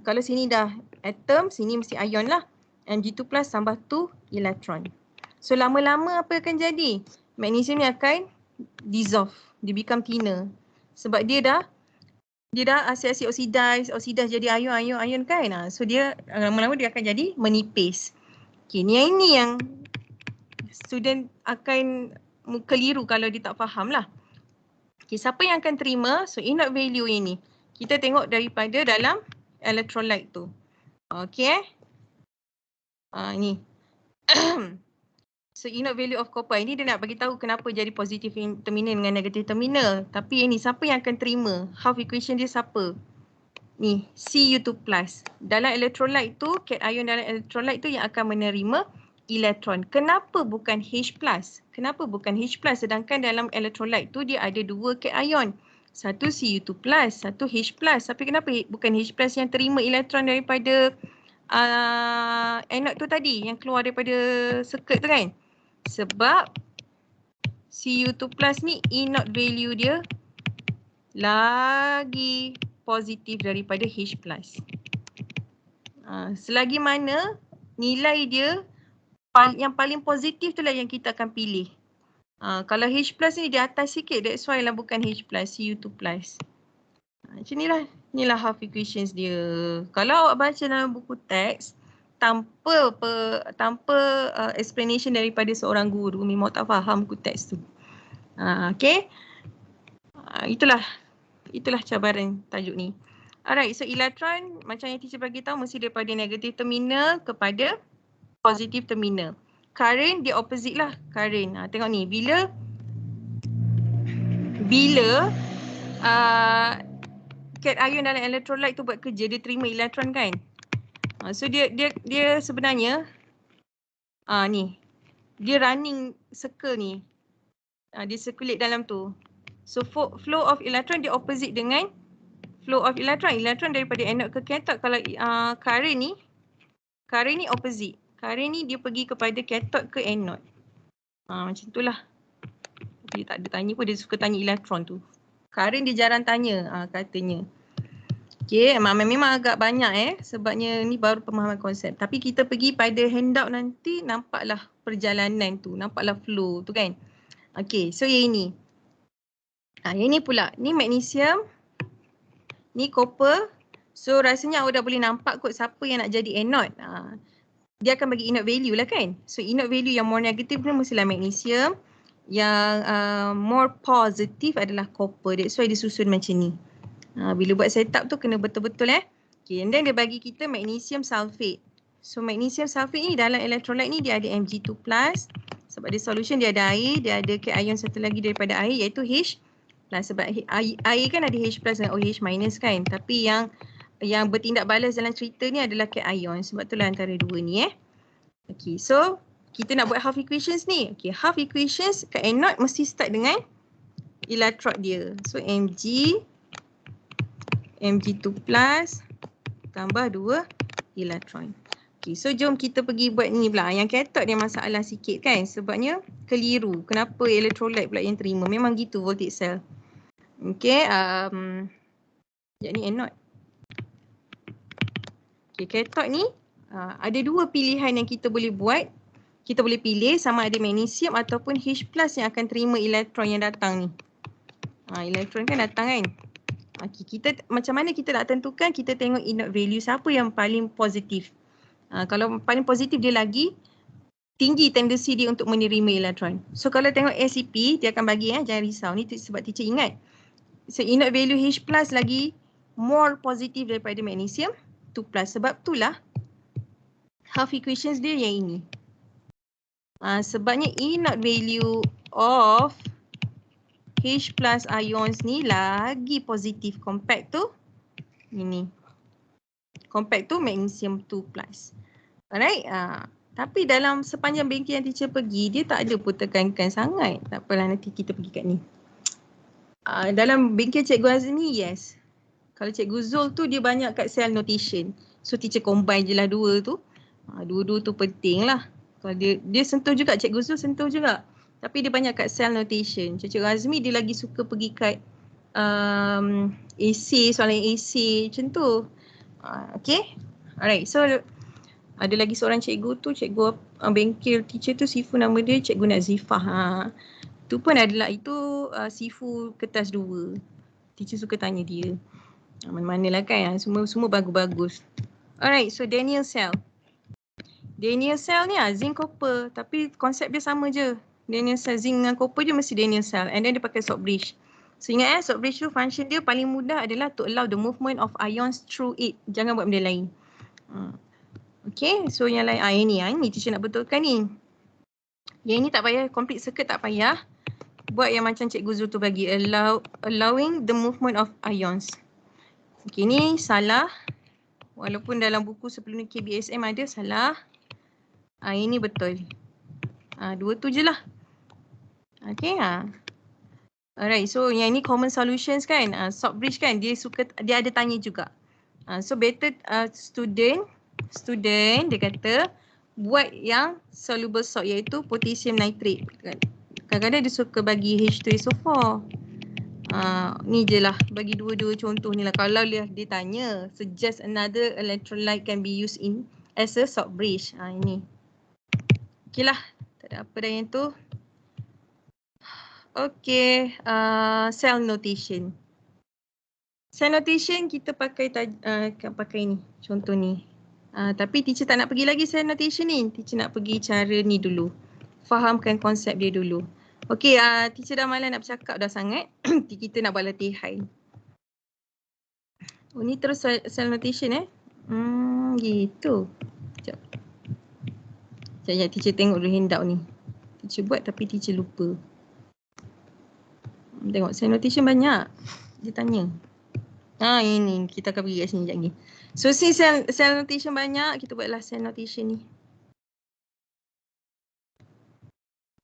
kalau sini dah atom, sini mesti ion lah. Mg2+ tambah 2 elektron. So, lama-lama apa akan jadi? Magnesium ni akan dissolve. Dia become thinner. Sebab dia dah asyik-asyik oxidize jadi ion kan. So, dia lama-lama dia akan jadi menipis. Okay, ni yang student akan keliru kalau dia tak faham lah. Okay, siapa yang akan terima? So, inert value ini. Kita tengok daripada dalam electrolyte tu. Okay. Ni. So, inert value of copper. Ini dia nak bagi tahu kenapa jadi positive terminal dengan negative terminal. Tapi ini siapa yang akan terima? Half equation dia siapa? Ni, Cu2+. Dalam electrolyte tu, cation dalam electrolyte tu yang akan menerima elektron. Kenapa bukan H+? Kenapa bukan H+? Sedangkan dalam electrolyte tu dia ada 2 cation. Satu Cu2+, satu H+. Tapi kenapa bukan H+ yang terima elektron daripada anode tu tadi yang keluar daripada circuit tu kan? Sebab Cu2+ ni inert value dia lagi positif daripada H+. Selagi mana nilai dia yang paling positif tu lah yang kita akan pilih. Kalau H+ ni di atas sikit, that's why lah bukan H+, Cu2+. Macam ni lah. Inilah half equations dia. Kalau awak baca dalam buku teks, tanpa explanation daripada seorang guru, memang tak faham buku teks tu. Okay. Itulah cabaran tajuk ni. Alright, so elektron macam yang teacher bagi tahu mesti daripada negatif terminal kepada positif terminal. Current dia opposite lah. Current. Tengok ni. Bila cation dalam electrolyte tu buat kerja, dia terima elektron kan. So dia sebenarnya ni. Dia running circle ni. Dia circulate dalam tu. So flow of electron dia opposite dengan flow of electron. Electron daripada anode ke cathode. Kalau current ni opposite. Current ni dia pergi kepada cathode ke anode. Macam tu lah. Dia tak ada tanya pun, dia suka tanya elektron tu. Current dia jarang tanya katanya. Okay, memang agak banyak sebabnya ni baru pemahaman konsep. Tapi kita pergi pada handout nanti nampaklah perjalanan tu, nampaklah flow tu kan. Okay, so yang ini. Yang ini pula, ni magnesium, ni copper. So rasanya awak dah boleh nampak kot siapa yang nak jadi anode. Dia akan bagi inert value lah kan. So inert value yang more negatif ni mestilah magnesium. Yang more positif adalah copper. That's why dia susun macam ni. Bila buat setup tu kena betul-betul Okay, and then dia bagi kita magnesium sulfate. So magnesium sulfate ni dalam electrolyte ni dia ada Mg2+. Sebab dia solution dia ada air, dia ada cation satu lagi daripada air iaitu H+. Sebab air kan ada H+ dan OH- kan. Tapi yang bertindak balas dalam cerita ni adalah cation. Sebab itulah antara dua ni Okay, so kita nak buat half equations ni. Okay, half equations kat anode mesti start dengan electrode dia. So Mg2+ tambah 2 elektron. Okay, so jom kita pergi buat ni pula. Yang cathode dia masalah sikit kan. Sebabnya keliru. Kenapa electrolyte pula yang terima? Memang gitu voltage cell. Okay, ni anode. Okay, cathode ni ada dua pilihan yang kita boleh buat. Kita boleh pilih sama ada magnesium ataupun H+ yang akan terima elektron yang datang ni. Elektron kan datang kan. Okay, macam mana kita nak tentukan? Kita tengok inert value siapa yang paling positif. Kalau paling positif dia lagi tinggi tendensi dia untuk menerima elektron. So kalau tengok SCP dia akan bagi jangan risau ni sebab teacher ingat. So inert value H+ lagi more positif daripada magnesium 2+. Sebab itulah half equations dia yang ini. Sebabnya inert value of H+ ions ni lagi positif compared to ini. Compared to magnesium 2+. Alright. Tapi dalam sepanjang bengkel yang teacher pergi, dia tak ada pun tekankan sangat. Tak apalah, nanti kita pergi kat ni. Dalam bengkel Cikgu Azmi, yes. Kalau Cikgu Zul tu dia banyak kat cell notation. So teacher combine je lah dua tu. Dua-dua tu penting lah. Kalau dia sentuh juga, Cikgu Zul sentuh juga. Tapi dia banyak kat cell notation. Cikgu Azmi dia lagi suka pergi kat essay, soalan essay macam tu. Okay. Alright. So ada lagi seorang cikgu tu, cikgu bengkel teacher tu, Sifu nama dia Cikgu Nazifah. Tu pun adalah itu Sifu kertas 2. Teacher suka tanya dia. Mana-mana lah kan. Semua bagus-bagus. Alright. So Daniel cell. Daniel cell ni zinc copper. Tapi konsep dia sama je. Daniel cell zinc dengan copper je mesti Daniel cell. And then dia pakai salt bridge. So ingat salt bridge tu function dia paling mudah adalah to allow the movement of ions through it. Jangan buat benda lain. Okay, so yang lain, yang ni teacher nak betulkan ni. Yang ini tak payah, complete circuit tak payah. Buat yang macam Cikgu Zul tu bagi, allowing the movement of ions. Okay, ni salah. Walaupun dalam buku sebelum ni KBSM ada, salah. Ini betul. Dua tu je lah. Okay. Alright, so yang ni common solutions kan, Stockbridge kan, dia ada tanya juga. So better student dia kata buat yang soluble salt iaitu potassium nitrate. Kadang-kadang dia suka bagi H2SO4. Ni je lah, bagi dua-dua contoh ni lah. Kalau dia tanya suggest another electrolyte can be used in as a Stockbridge. Ini. Okay lah, tak ada apa dah yang tu. Okay, cell notation. Cell notation kita pakai ni, contoh ni. Tapi teacher tak nak pergi lagi cell notation ni. Teacher nak pergi cara ni dulu. Fahamkan konsep dia dulu. Okay, teacher dah malas nak bercakap dah sangat. Kita nak buat latihan. Oh, ni terus cell notation gitu. Sekejap. Sekejap, teacher tengok dulu handout ni. Teacher buat tapi teacher lupa. Tengok cell notation banyak. Dia tanya. Ini kita akan pergi kat sini sekejap lagi. So since cell notation banyak, kita buatlah cell notation ni.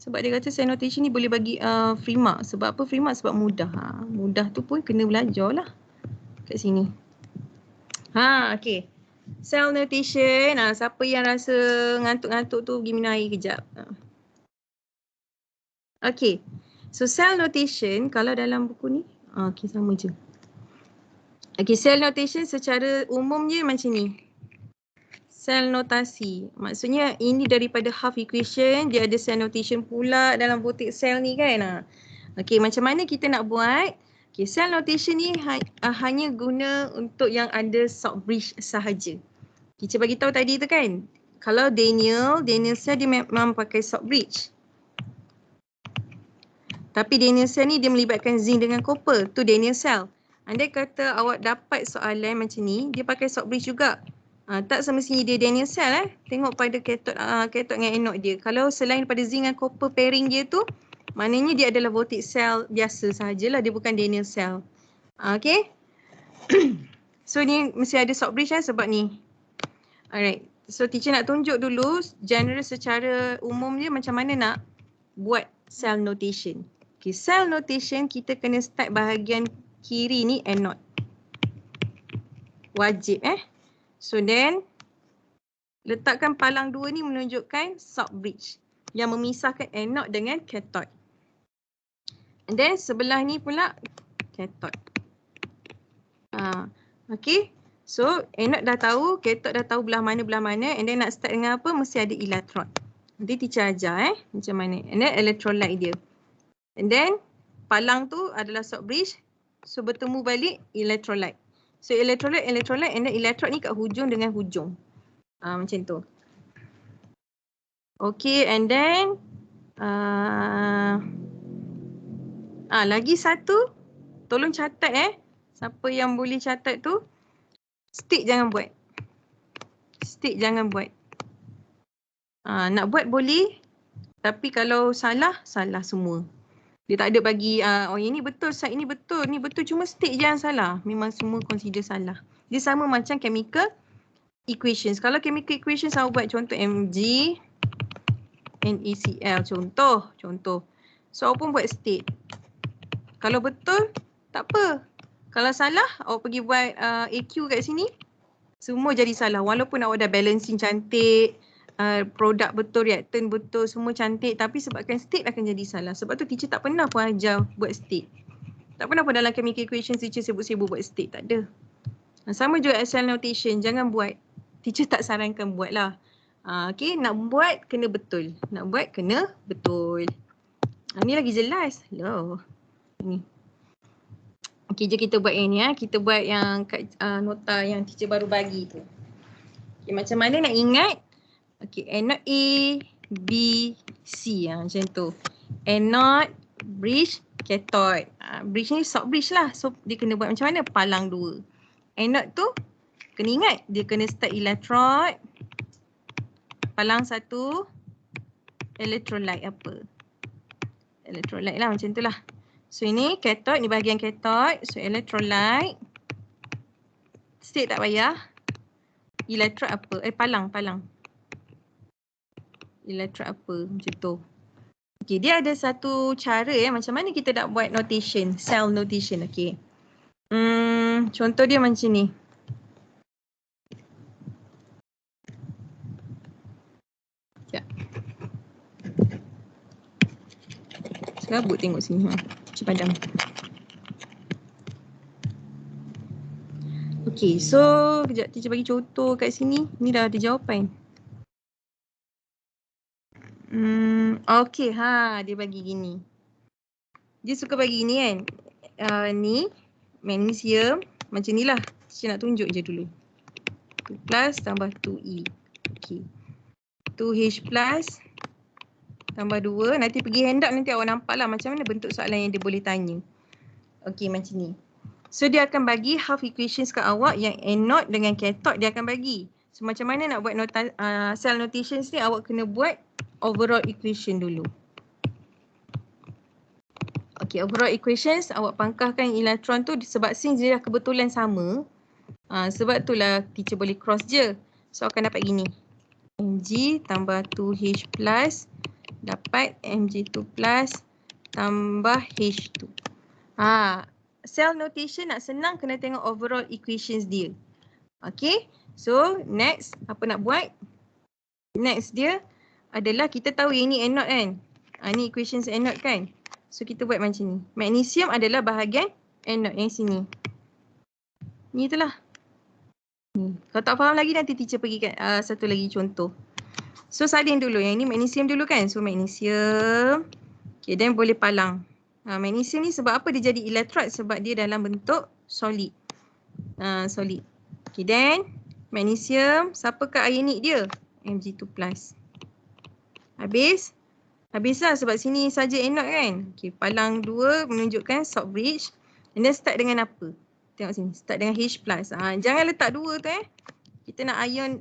Sebab dia kata cell notation ni boleh bagi free mark. Sebab apa free mark? Sebab mudah. Mudah tu pun kena belajar lah kat sini. Okay. Cell notation. Siapa yang rasa ngantuk-ngantuk tu pergi minum air kejap. Okay. So cell notation kalau dalam buku ni, okay sama je. Okay, cell notation secara umumnya macam ni. Cell notasi. Maksudnya ini daripada half equation, dia ada cell notation pula dalam butik cell ni kan. Okay, macam mana kita nak buat? Okay, cell notation ni hanya guna untuk yang ada Stockbridge sahaja. Kita bagi tahu tadi tu kan. Kalau Daniel cell dia memang pakai Stockbridge. Tapi Daniel cell ni dia melibatkan zinc dengan copper. Tu Daniel cell. Andai kata awak dapat soalan macam ni, dia pakai Stockbridge juga. Tak semestinya dia Daniel cell Tengok pada cathode dengan anode dia. Kalau selain pada zinc dan copper pairing dia tu, maknanya dia adalah voltage cell biasa sahajalah. Dia bukan Daniel cell. Okay. So ni mesti ada Stockbridge sebab ni. Alright. So teacher nak tunjuk dulu general secara umum dia macam mana nak buat cell notation. Okay, cell notation kita kena start bahagian kiri ni anode. Wajib So then letakkan palang 2 ni menunjukkan Stockbridge yang memisahkan anode dengan cathode. And then sebelah ni pula cathode. Okay. So anode dah tahu, cathode dah tahu belah mana and then nak start dengan apa? Mesti ada electrode. Nanti teacher ajar macam mana. And then electrolyte dia. And then palang tu adalah Stockbridge. So bertemu balik electrolyte. So electrolyte and then electrode ni kat hujung dengan hujung. Macam tu. Okay, and then lagi satu, tolong catat siapa yang boleh catat tu, stick jangan buat. Stick jangan buat. Nak buat boleh, tapi kalau salah semua. Dia tak ada bagi, ini betul, side ini betul, ni betul, cuma stick je yang salah. Memang semua consider salah. Dia sama macam chemical equations. Kalau chemical equations awak buat contoh Mg, NaCl, contoh. So awak pun buat stick. Kalau betul, tak apa. Kalau salah, awak pergi buat AQ kat sini, semua jadi salah. Walaupun awak dah balancing cantik, produk betul, reactant betul, semua cantik, tapi sebabkan state akan jadi salah. Sebab tu teacher tak pernah pun ajar buat state. Tak pernah pun dalam chemical equation teacher sibuk-sibuk buat state, tak ada. Sama juga cell notation, jangan buat. Teacher tak sarankan buat lah. Okay, nak buat kena betul. Ni lagi jelas. Loh. Ni. Okay, jom kita buat yang ni. Kita buat yang nota yang teacher baru bagi tu. Okay, macam mana nak ingat? Okay, anode A, B, C macam tu. Anode, bridge, cathode. Bridge ni Stockbridge lah. So dia kena buat macam mana? Palang 2. Anode tu kena ingat dia kena start electrode. Palang 1. Electrolyte apa? Electrolyte lah macam tu lah. So ini cathode, ni bahagian cathode. So electrolyte. State tak payah. Electrode apa? Palang. electron apa macam tu. Okey, dia ada satu cara macam mana kita nak buat notation, cell notation. Okey. Contoh dia macam ni. Sekejap. Serabut tengok sini. Cuci padam. Okey, so kejap teacher bagi contoh kat sini. Ni dah ada jawapan. Okey, dia bagi gini. Dia suka bagi gini kan. Ni magnesium macam ni lah. Teacher nak tunjuk je dulu. 2 plus tambah 2E. Okey. 2H plus tambah 2. Nanti pergi handout nanti awak nampak lah macam mana bentuk soalan yang dia boleh tanya. Okey, macam ni. So dia akan bagi half equations kat awak yang anode dengan cathode dia akan bagi. So macam mana nak buat cell notations ni, awak kena buat overall equation dulu. Okey, overall equations awak pangkahkan elektron tu sebab since dia dah kebetulan sama. Sebab itulah teacher boleh cross je. So akan dapat gini. Mg tambah 2H plus dapat Mg2 plus tambah H2. Cell notation nak senang kena tengok overall equations dia. Okay, so next apa nak buat? Next dia adalah kita tahu yang ni anode kan. Ni equations anode kan. So kita buat macam ni. Magnesium adalah bahagian anode yang sini. Ni itulah. Kalau tak faham lagi nanti teacher pergi kat satu lagi contoh. So salin dulu. Yang ni magnesium dulu kan. So magnesium. Okay, then boleh palang. Magnesium ni sebab apa dia jadi electrode? Sebab dia dalam bentuk solid. Solid. Okay, then magnesium, siapakah ionik dia? Mg2 plus. Habis? Habislah sebab sini saja anode kan. Okay, palang 2 menunjukkan salt bridge. And then start dengan apa? Tengok sini, start dengan H plus. Jangan letak 2 tu Kita nak ion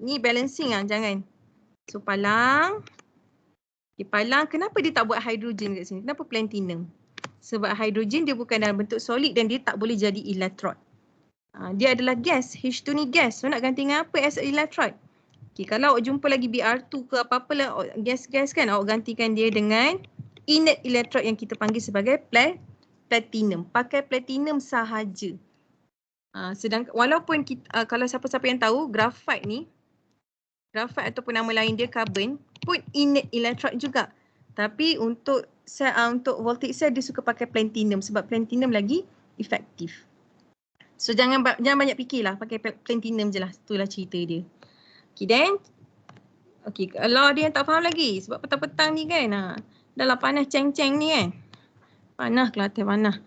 ni balancing jangan. So palang. Okay, palang, kenapa dia tak buat hidrogen kat sini? Kenapa platinum? Sebab hidrogen dia bukan dalam bentuk solid dan dia tak boleh jadi electrode. Dia adalah gas. H2 ni gas. So nak ganti dengan apa as electrode? Okay, kalau awak jumpa lagi Br2 ke apa-apa lah gas-gas kan, awak gantikan dia dengan inert electrode yang kita panggil sebagai platinum. Pakai platinum sahaja. Sedangkan walaupun kita, kalau siapa-siapa yang tahu graphite ni, graphite ataupun nama lain dia carbon pun inert electrode juga. Tapi untuk voltaic cell dia suka pakai platinum sebab platinum lagi efektif. So jangan banyak fikirlah, pakai platinum je lah. Itulah cerita dia. Okay, then. Okay, kalau ada yang tak faham lagi sebab petang-petang ni kan, dah lah panas ceng-ceng ni kan. Panas, Kelantan panas.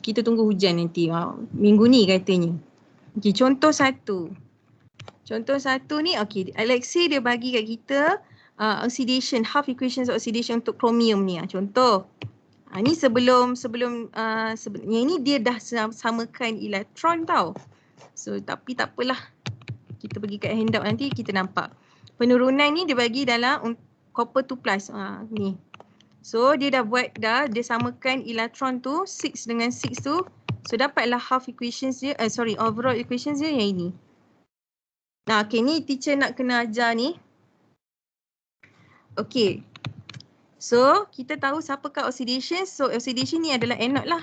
Kita tunggu hujan nanti. Minggu ni katanya. Okay, contoh satu. Contoh satu ni, okay, Alexei dia bagi kat kita oxidation, half equations oxidation untuk chromium ni. Contoh. Ni sebelum yang ni dia dah samakan elektron tau. So tapi tak apalah. Kita pergi kat handout nanti kita nampak. Penurunan ni dia bagi dalam copper 2 plus. Ni. So dia dah dia samakan elektron tu 6 dengan 6 tu. So dapatlah half equations dia, overall equations dia yang ini. Okay, ni teacher nak kena ajar ni. Okay. So, kita tahu siapakah oxidation. So, oxidation ni adalah anode lah.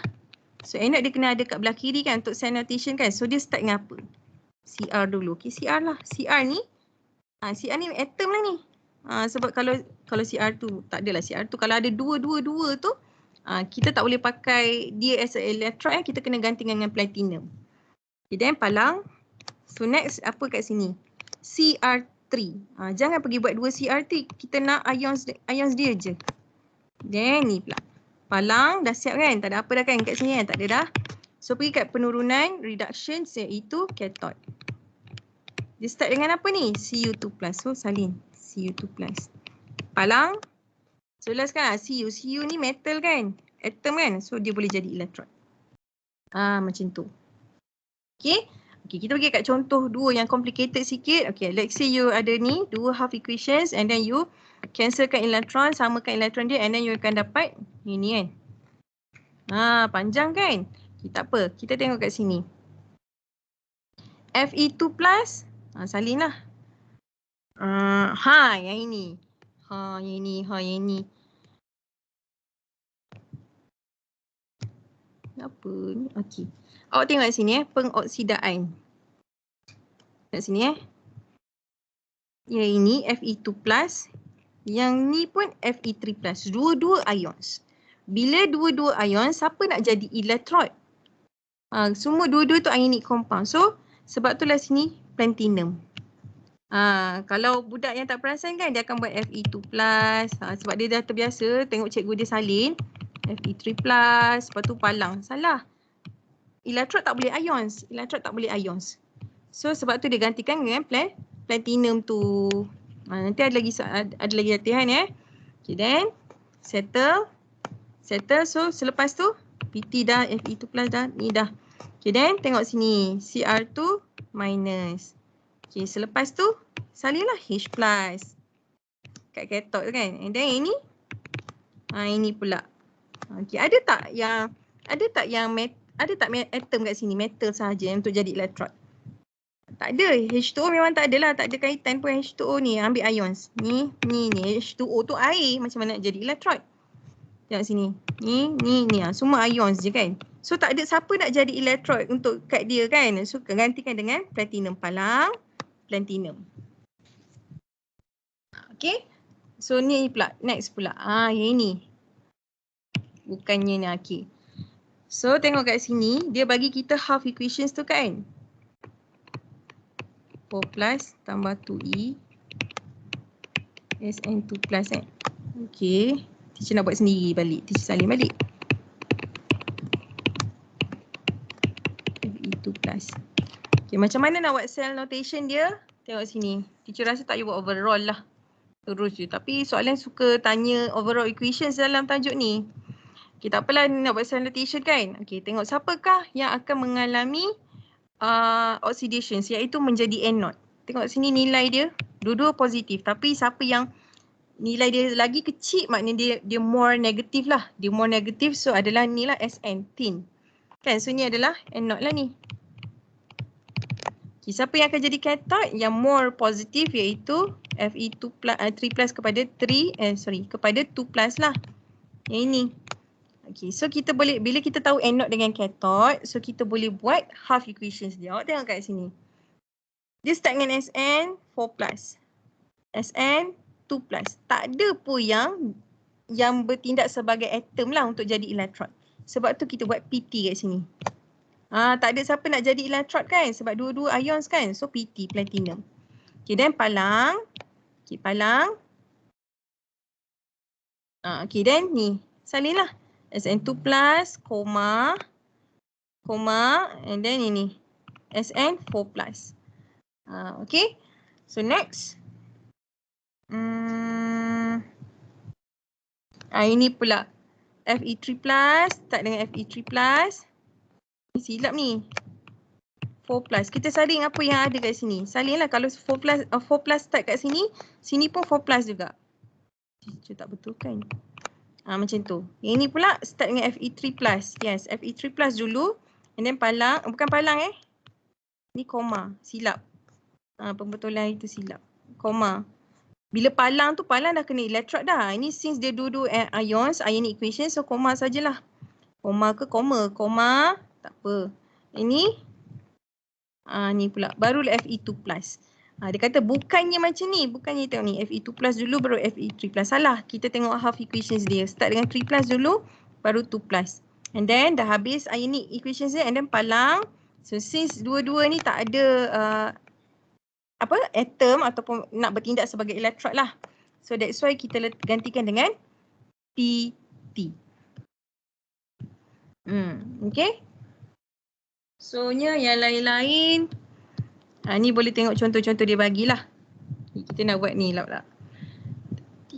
So, anode dia kena ada kat belah kiri kan untuk sign notation kan. So, dia start dengan apa? Cr dulu. Okay, Cr lah. Cr ni, Cr ni atom lah ni. Sebab kalau Cr2, tak adalah Cr2. Kalau ada 2 tu, kita tak boleh pakai dia as a electrode kita kena ganti dengan platinum. Okay, then palang. So, next apa kat sini? Cr3. Jangan pergi buat 2 Cr3. Kita nak ions dia je. Then ni pula. Palang dah siap kan? Tak ada apa dah kan kat sini kan? Tak ada dah. So pergi kat penurunan reduction iaitu cathode. Dia start dengan apa ni? Cu2 plus. So salin Cu2 plus. Palang. So last kan Cu. Cu ni metal kan? Atom kan? So dia boleh jadi electrode. Macam tu. Okay. Okay, kita pergi kat contoh 2 yang complicated sikit. Okay, let's say you ada ni 2 half equations and then you cancelkan elektron, samakan elektron dia and then you akan dapat ini kan. Panjang kan? Okay, tak apa, kita tengok kat sini. Fe2 plus, salin lah. Yang ini. Yang ini. Apa ni? Okey. Awak tengok kat sini pengoksidaan. Kat sini Yang ini Fe2+, yang ni pun Fe3+. Dua-dua ions. Bila dua-dua ion, siapa nak jadi elektrod? Semua dua-dua tu ionic compound. So, sebab itulah sini platinum. Kalau budak yang tak perasan kan, dia akan buat Fe2+. Sebab dia dah terbiasa tengok cikgu dia salin. Fe3+, lepas tu palang. Salah. Elektrod tak boleh ions. So, sebab tu dia gantikan dengan platinum tu. Nanti ada lagi latihan Okay, then settle. So, selepas tu PT dah, Fe2+ dah, ni dah. Okay, then tengok sini. Cr2 minus. Okay, selepas tu salinlah H+. Kat cathode tu kan. And then ini. Ini pula. Okay, ada tak atom kat sini, metal sahaja untuk jadi elektrod? Tak ada. H2O memang tak adalah. Tak ada kaitan pun H2O ni. Ambil ions. Ni. H2O tu air. Macam mana nak jadi elektrod? Tengok sini. Ni. Semua ions je kan. So tak ada siapa nak jadi elektrod untuk kat dia kan. So gantikan dengan platinum. Palang. Platinum. Okay. So ni pula. Next pula. Yang ini. Bukannya ni. Okay. So tengok kat sini. Dia bagi kita half equations tu kan. 4+ tambah 2E SN2+ Okay. Teacher nak buat sendiri balik. Teacher salin balik. Fe2+. Okay, macam mana nak buat cell notation dia? Tengok sini. Teacher rasa tak payah buat overall lah. Terus je. Tapi soalan suka tanya overall equations dalam tajuk ni. Okay, tak apalah nak buat cell notation kan. Okay, tengok siapakah yang akan mengalami oxidation, iaitu menjadi anode. Tengok sini nilai dia. Dua-dua positif. Tapi siapa yang nilai dia lagi kecil, maknanya dia more negatif lah. Dia more negatif, so adalah ni lah SN, thin. Kan, so ni adalah anode lah ni. Okay, siapa yang akan jadi cathode? Yang more positif iaitu Fe3+ kepada 2+ lah. Yang ini. Okay, so kita boleh, bila kita tahu anode dengan cathode, so kita boleh buat half equations dia. Awak tengok kat sini. Dia start dengan SN 4+. SN 2+. Tak ada pun yang bertindak sebagai atom lah untuk jadi elektrod. Sebab tu kita buat PT kat sini. Tak ada siapa nak jadi elektrod kan? Sebab dua-dua ions kan? So PT, platinum. Okay, then palang. Okay, palang. Okay, then ni. Salin lah. SN2+, koma, and then ini. SN4+. Okay. So next. Ini pula. Fe3+, start dengan Fe3+. Silap ni. 4+. Kita salin apa yang ada kat sini. Salin lah kalau 4+ start kat sini. Sini pun 4+ juga. Cuba tak betul kan. Macam tu. Yang ni pula start dengan Fe3+. Yes, Fe3+ dulu. And then palang. Bukan palang Ni koma. Silap. Pembetulan itu silap. Koma. Bila palang tu, palang dah kena elektrod dah. Ini since dia dua-dua ions, ionic equation, so koma sajalah. Koma ke koma? Koma, tak apa. Ini, ni pula. Barulah Fe2+. Dia kata bukannya macam ni. Bukannya tengok ni. Fe2+ dulu baru Fe3+. Salah. Kita tengok half equations dia. Start dengan 3+ dulu, baru 2+. And then dah habis ionic equations dia, and then palang. So since dua-dua ni tak ada atom ataupun nak bertindak sebagai elektrod lah. So that's why kita gantikan dengan PT. Okay. So nya yang lain-lain. Ni boleh tengok contoh-contoh dia bagilah. Kita nak buat ni lah pula.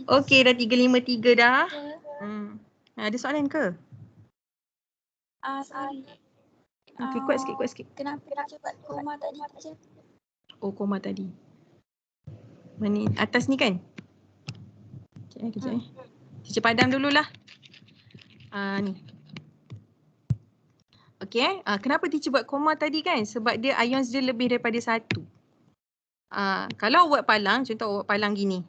Okay, dah 353 dah. Ada soalan ke? Sorry. Okay, kuat sikit. Kenapa nak buat koma tadi? Oh, koma tadi. Mana atas ni kan? Kejap. Teacher padam dululah. Ni. Okay. Kenapa teacher buat koma tadi kan? Sebab dia ions dia lebih daripada 1. Kalau awak palang, contoh awak palang gini.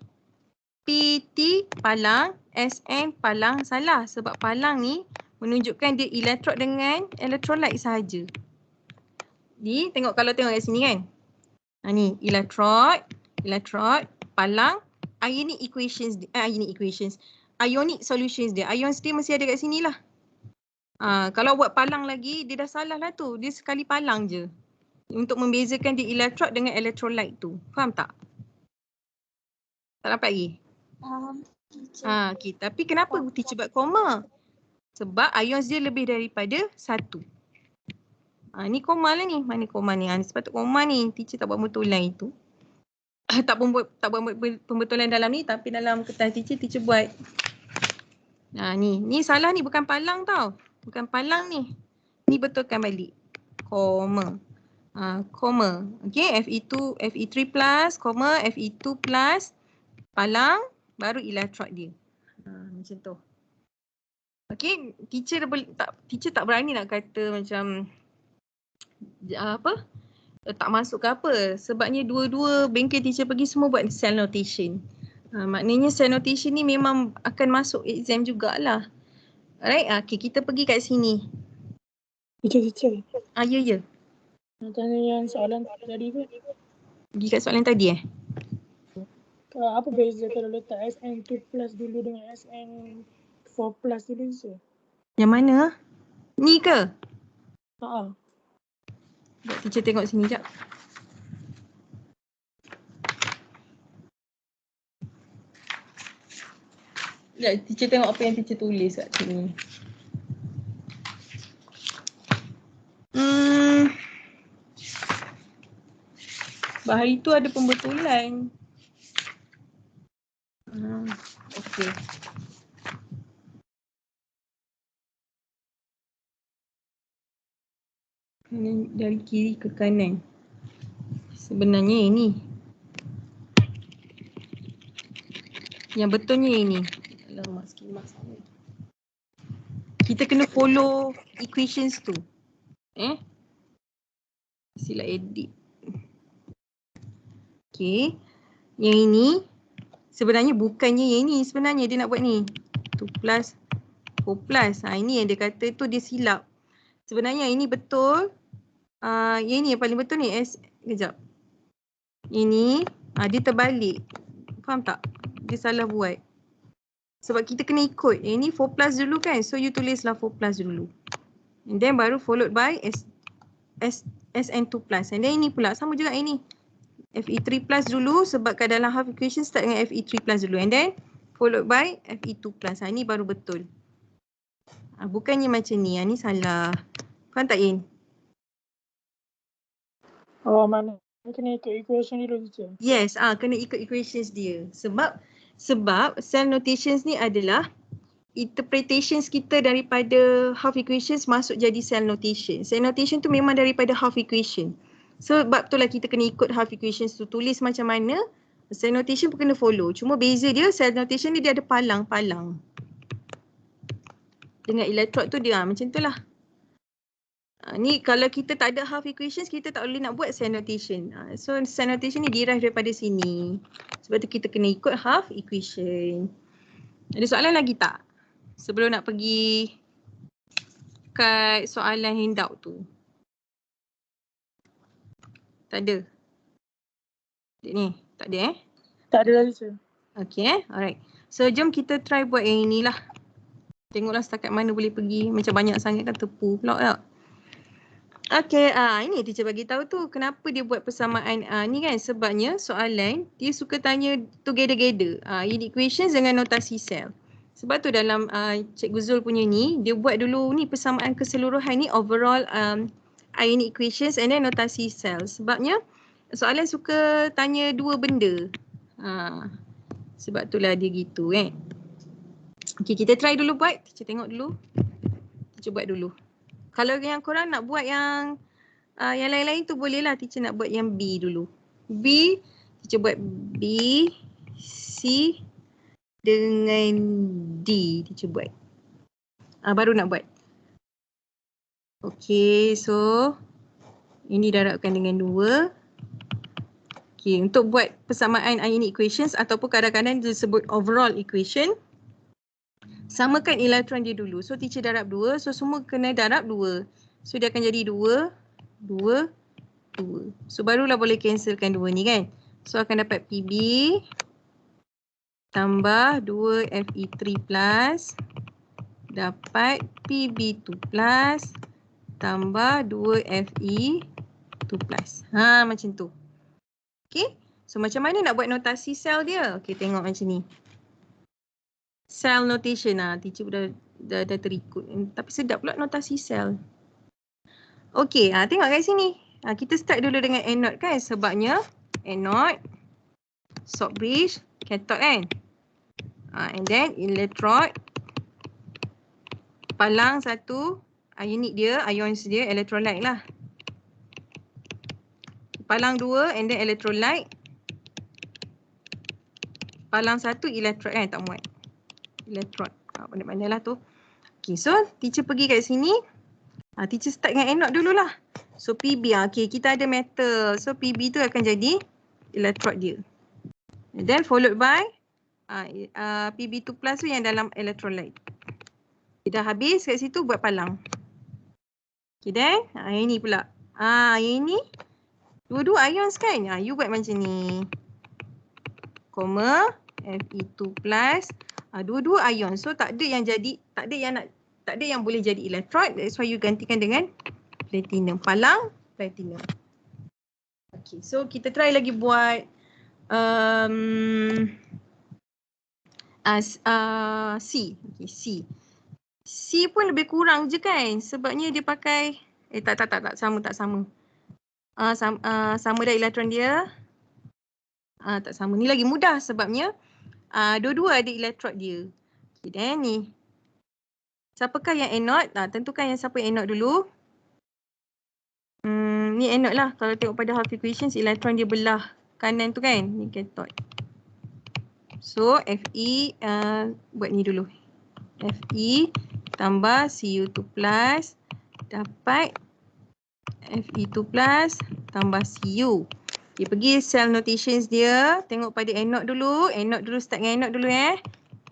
PT palang, SN palang, salah sebab palang ni menunjukkan dia elektrod dengan elektrolit sahaja. Tengok kalau tengok kat sini kan. Ni elektrod, palang, ionic equations, ionic solutions dia. Ions dia mesti ada kat sini lah. Kalau buat palang lagi, dia dah salah lah tu. Dia sekali palang je. Untuk membezakan dia elektrod dengan elektrolit tu. Faham tak? Tak dapat lagi? Okay. Tapi kenapa teacher buat koma? Sebab ions dia lebih daripada 1. Ni koma lah ni. Mana koma ni? Sepatut koma ni. Teacher tak buat pembetulan itu. tak buat pembetulan dalam ni, tapi dalam kertas teacher buat. Ni salah ni, bukan palang tau. Bukan palang ni. Ni betulkan balik. Koma. Koma. Okay, Fe3 plus, koma, Fe2 plus, palang, baru elektrod dia. Macam tu. Okay, teacher tak berani nak kata macam tak masuk ke apa. Sebabnya dua-dua bengkel teacher pergi semua buat cell notation. Maknanya cell notation ni memang akan masuk exam jugalah. Alright, okay, kita pergi kat sini. Teacher. Ya. Nak tanya yang soalan tadi ke? Pergi kat soalan tadi Apa beza kalau letak SN2 plus dulu dengan SN4 plus dulu je? Yang mana? Ni ke? Buat teacher tengok sini sekejap. Teacher tengok apa yang teacher tulis kat sini. Bahari tu ada pembetulan. Okey. Dari kiri ke kanan. Sebenarnya ini. Yang betulnya ini. Alamak, skimas ni. Kita kena follow equations tu. Sila edit. Okay. Yang ini. Sebenarnya bukannya yang ini. Sebenarnya dia nak buat ni. 2 plus 4 plus. Ini yang dia kata tu dia silap. Sebenarnya ini betul. Yang ini yang paling betul ni. Kejap. Ini. Dia terbalik. Faham tak? Dia salah buat. Sebab kita kena ikut. Yang ni 4 plus dulu kan. So you tulislah 4 plus dulu. And then baru followed by SN2 plus. And then ini pula. Sama juga ini. Fe3 plus dulu. Sebab kat dalam half equation start dengan Fe3 plus dulu. And then followed by Fe2 plus. Ini baru betul. Bukannya macam ni. Ni salah. Faham tak In? Mana kena ikut equation dulu je. Yes, kena ikut equations dia. Sebab cell notations ni adalah interpretations kita daripada half equations masuk jadi cell notation. Cell notation tu memang daripada half equation. Sebab tu lah kita kena ikut half equations tu. Tulis macam mana, cell notation pun kena follow. Cuma beza dia, cell notation ni dia ada palang-palang. Dengan elektrod tu dia macam tu lah. Ni kalau kita tak ada half equations, kita tak boleh nak buat cell notation. So cell notation ni derive daripada sini. Sebab tu kita kena ikut half equation. Ada soalan lagi tak? Sebelum nak pergi kat soalan handout tu. Tak ada? Ni, tak ada Tak ada lagi je. Okay alright. So jom kita try buat yang inilah. Tengoklah setakat mana boleh pergi. Macam banyak sangat kan tepu pula tak? Okay, ini teacher bagi tahu tu kenapa dia buat persamaan ni kan, sebabnya soalan dia suka tanya together. Unit equations dengan notasi sel. Sebab tu dalam Cikgu Zul punya ni, dia buat dulu ni persamaan keseluruhan ni overall ionic equations and then notasi sel. Sebabnya soalan suka tanya dua benda. Sebab itulah dia gitu kan. Okay, kita try dulu buat. Teacher tengok dulu. Teacher buat dulu. Kalau yang korang nak buat yang lain-lain tu bolehlah teacher nak buat yang B dulu. B, teacher buat B, C dengan D teacher buat. Baru nak buat. Okay, so ini darabkan dengan 2. Okay, untuk buat persamaan ionic equations ataupun kadang-kadang disebut overall equation, samakan elektron dia dulu. So teacher darab 2, so semua kena darab 2. So dia akan jadi 2, 2, 2. So barulah boleh cancelkan 2 ni kan. So akan dapat PB tambah 2 Fe3 plus dapat PB2 plus tambah 2 Fe2 plus. Ha, macam tu. Okay. So macam mana nak buat notasi sel dia? Okay, tengok macam ni. Cell notation lah. Teacher dah terikut. Tapi sedap pula notasi sel. Okay, tengok kat sini. Kita start dulu dengan anode kan. Sebabnya anode, salt bridge, cathode kan. And then electrode, palang satu, ionic dia, ions dia, electrolyte lah. Palang 2 and then electrolyte. Palang 1 electrode kan, tak muat. Electrode. Pandai-pandai lah tu. Okay, so teacher pergi kat sini. Teacher start dengan anode dululah. So PB, okay, kita ada metal. So PB tu akan jadi electrode dia. And then followed by PB2 plus tu yang dalam electrolyte. Kita dah habis kat situ buat palang. Okay, then yang ni pula. Yang ni dua-dua ions kan? You buat macam ni. Koma, Fe2 plus. Dua-dua ion. So tak ada yang jadi, tak ada yang boleh jadi electrode. That's why you gantikan dengan platinum. Palang, platinum. Okay, so kita try lagi buat C. Okay, C. C pun lebih kurang je kan? Sebabnya dia pakai, tak sama. Sama dah elektron dia. Tak sama. Ni lagi mudah sebabnya dua-dua ada elektrod dia. Okay, then ni. Siapakah yang anode? Tentukan yang siapa yang anode dulu. Ni anode lah. Kalau tengok pada half equations, elektron dia belah kanan tu kan. Ni cathode. So Fe, buat ni dulu. Fe tambah Cu2 plus dapat Fe2 plus tambah Cu. Okay, pergi cell notations dia. Tengok pada anode dulu. Start dengan anode dulu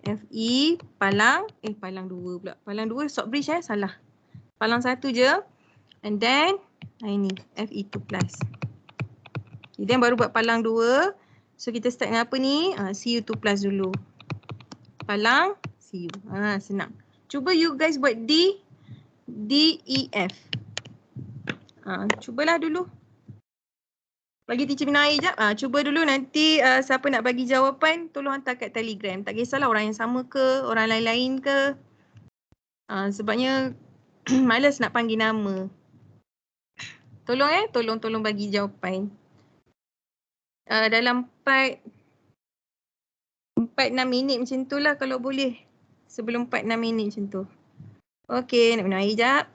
Fe palang. Palang 2 pula. Palang 2 salt bridge salah. Palang 1 je. And then ini Fe2 plus. Okay, then baru buat palang 2. So kita start dengan apa ni? Cu2 plus dulu. Palang Cu. Senang. Cuba you guys buat D, E, F. Cubalah dulu. Bagi teacher minum air sekejap. Cuba dulu nanti siapa nak bagi jawapan tolong hantar kat Telegram. Tak kisahlah orang yang sama ke, orang lain-lain ke. Sebabnya malas nak panggil nama. Tolong bagi jawapan. Dalam 4-6 minit macam tu lah kalau boleh. Sebelum 4-6 minit macam tu. Okey, nak minum air sekejap.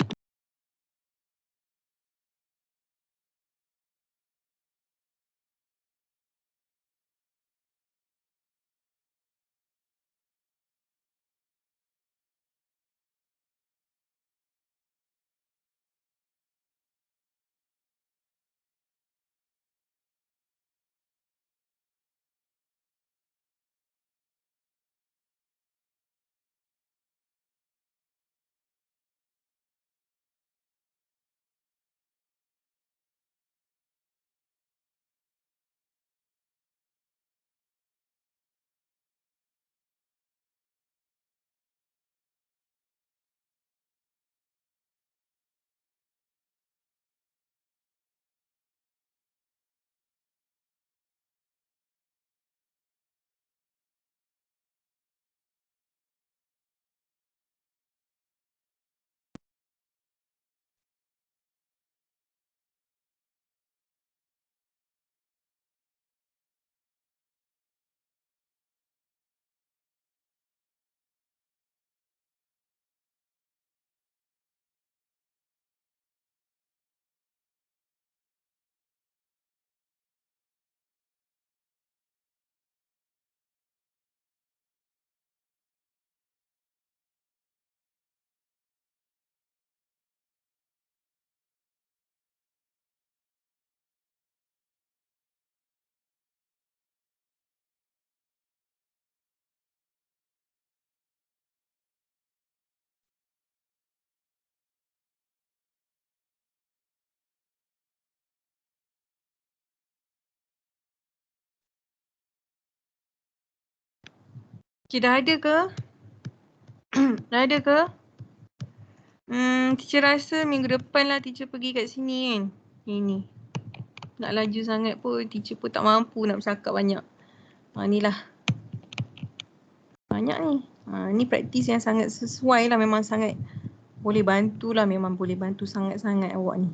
Okay, dah ada ke? Dah ada ke? Teacher rasa minggu depan lah teacher pergi kat sini kan. Ini. Nak laju sangat pun teacher pun tak mampu nak bercakap banyak. Ni lah. Banyak ni. Ni praktis yang sangat sesuai lah, memang sangat boleh bantu lah, memang boleh bantu sangat-sangat awak ni.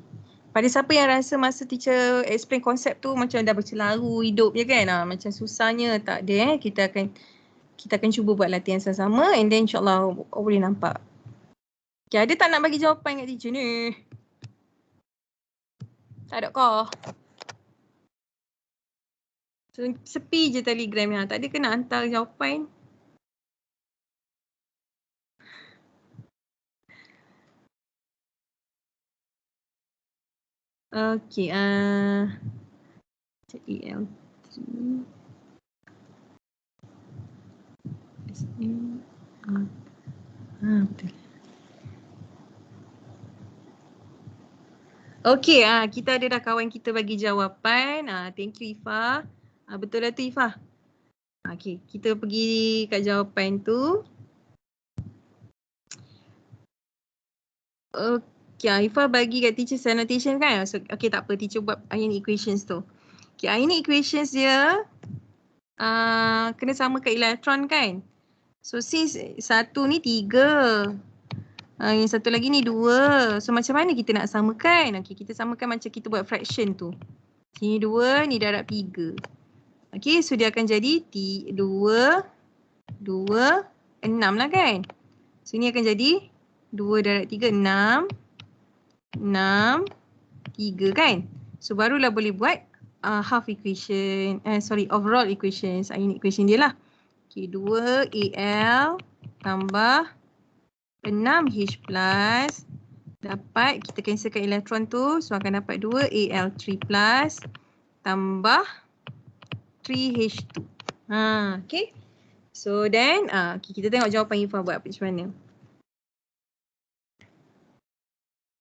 Pada siapa yang rasa masa teacher explain konsep tu macam dah bercelaru hidup je kan, macam susahnya, tak ada kita akan cuba buat latihan sama-sama and then insyaAllah boleh nampak. Okay, ada tak nak bagi jawapan kat teacher ni? Tak ada kah? Sepi je Telegram yang tak ada ke nak hantar jawapan? Okay, EL3 betul. Okay, kita ada dah kawan kita bagi jawapan. Thank you Ifah. Betul lah tu Ifah. Okay, kita pergi kat jawapan tu. Okay, Ifah bagi kat teacher cell notation kan. So, okay, tak apa, teacher buat ionic equations tu. Okay, ionic equations dia kena samakan elektron kan. So since satu ni 3. Yang satu lagi ni 2. So macam mana kita nak samakan? Okay, kita samakan macam kita buat fraction tu. Sini 2, ni darab 3. Okay, so dia akan jadi 2, 6 lah kan. So ini akan jadi 2 darab 3, 6, 3 kan. So barulah boleh buat half equation, overall equations, ionic equation dia lah. Okay, 2Al tambah 6H plus, dapat kita cancelkan elektron tu, so akan dapat 2Al3 plus tambah 3H2. Okay. So then okay, kita tengok jawapan Ifah buat macam mana.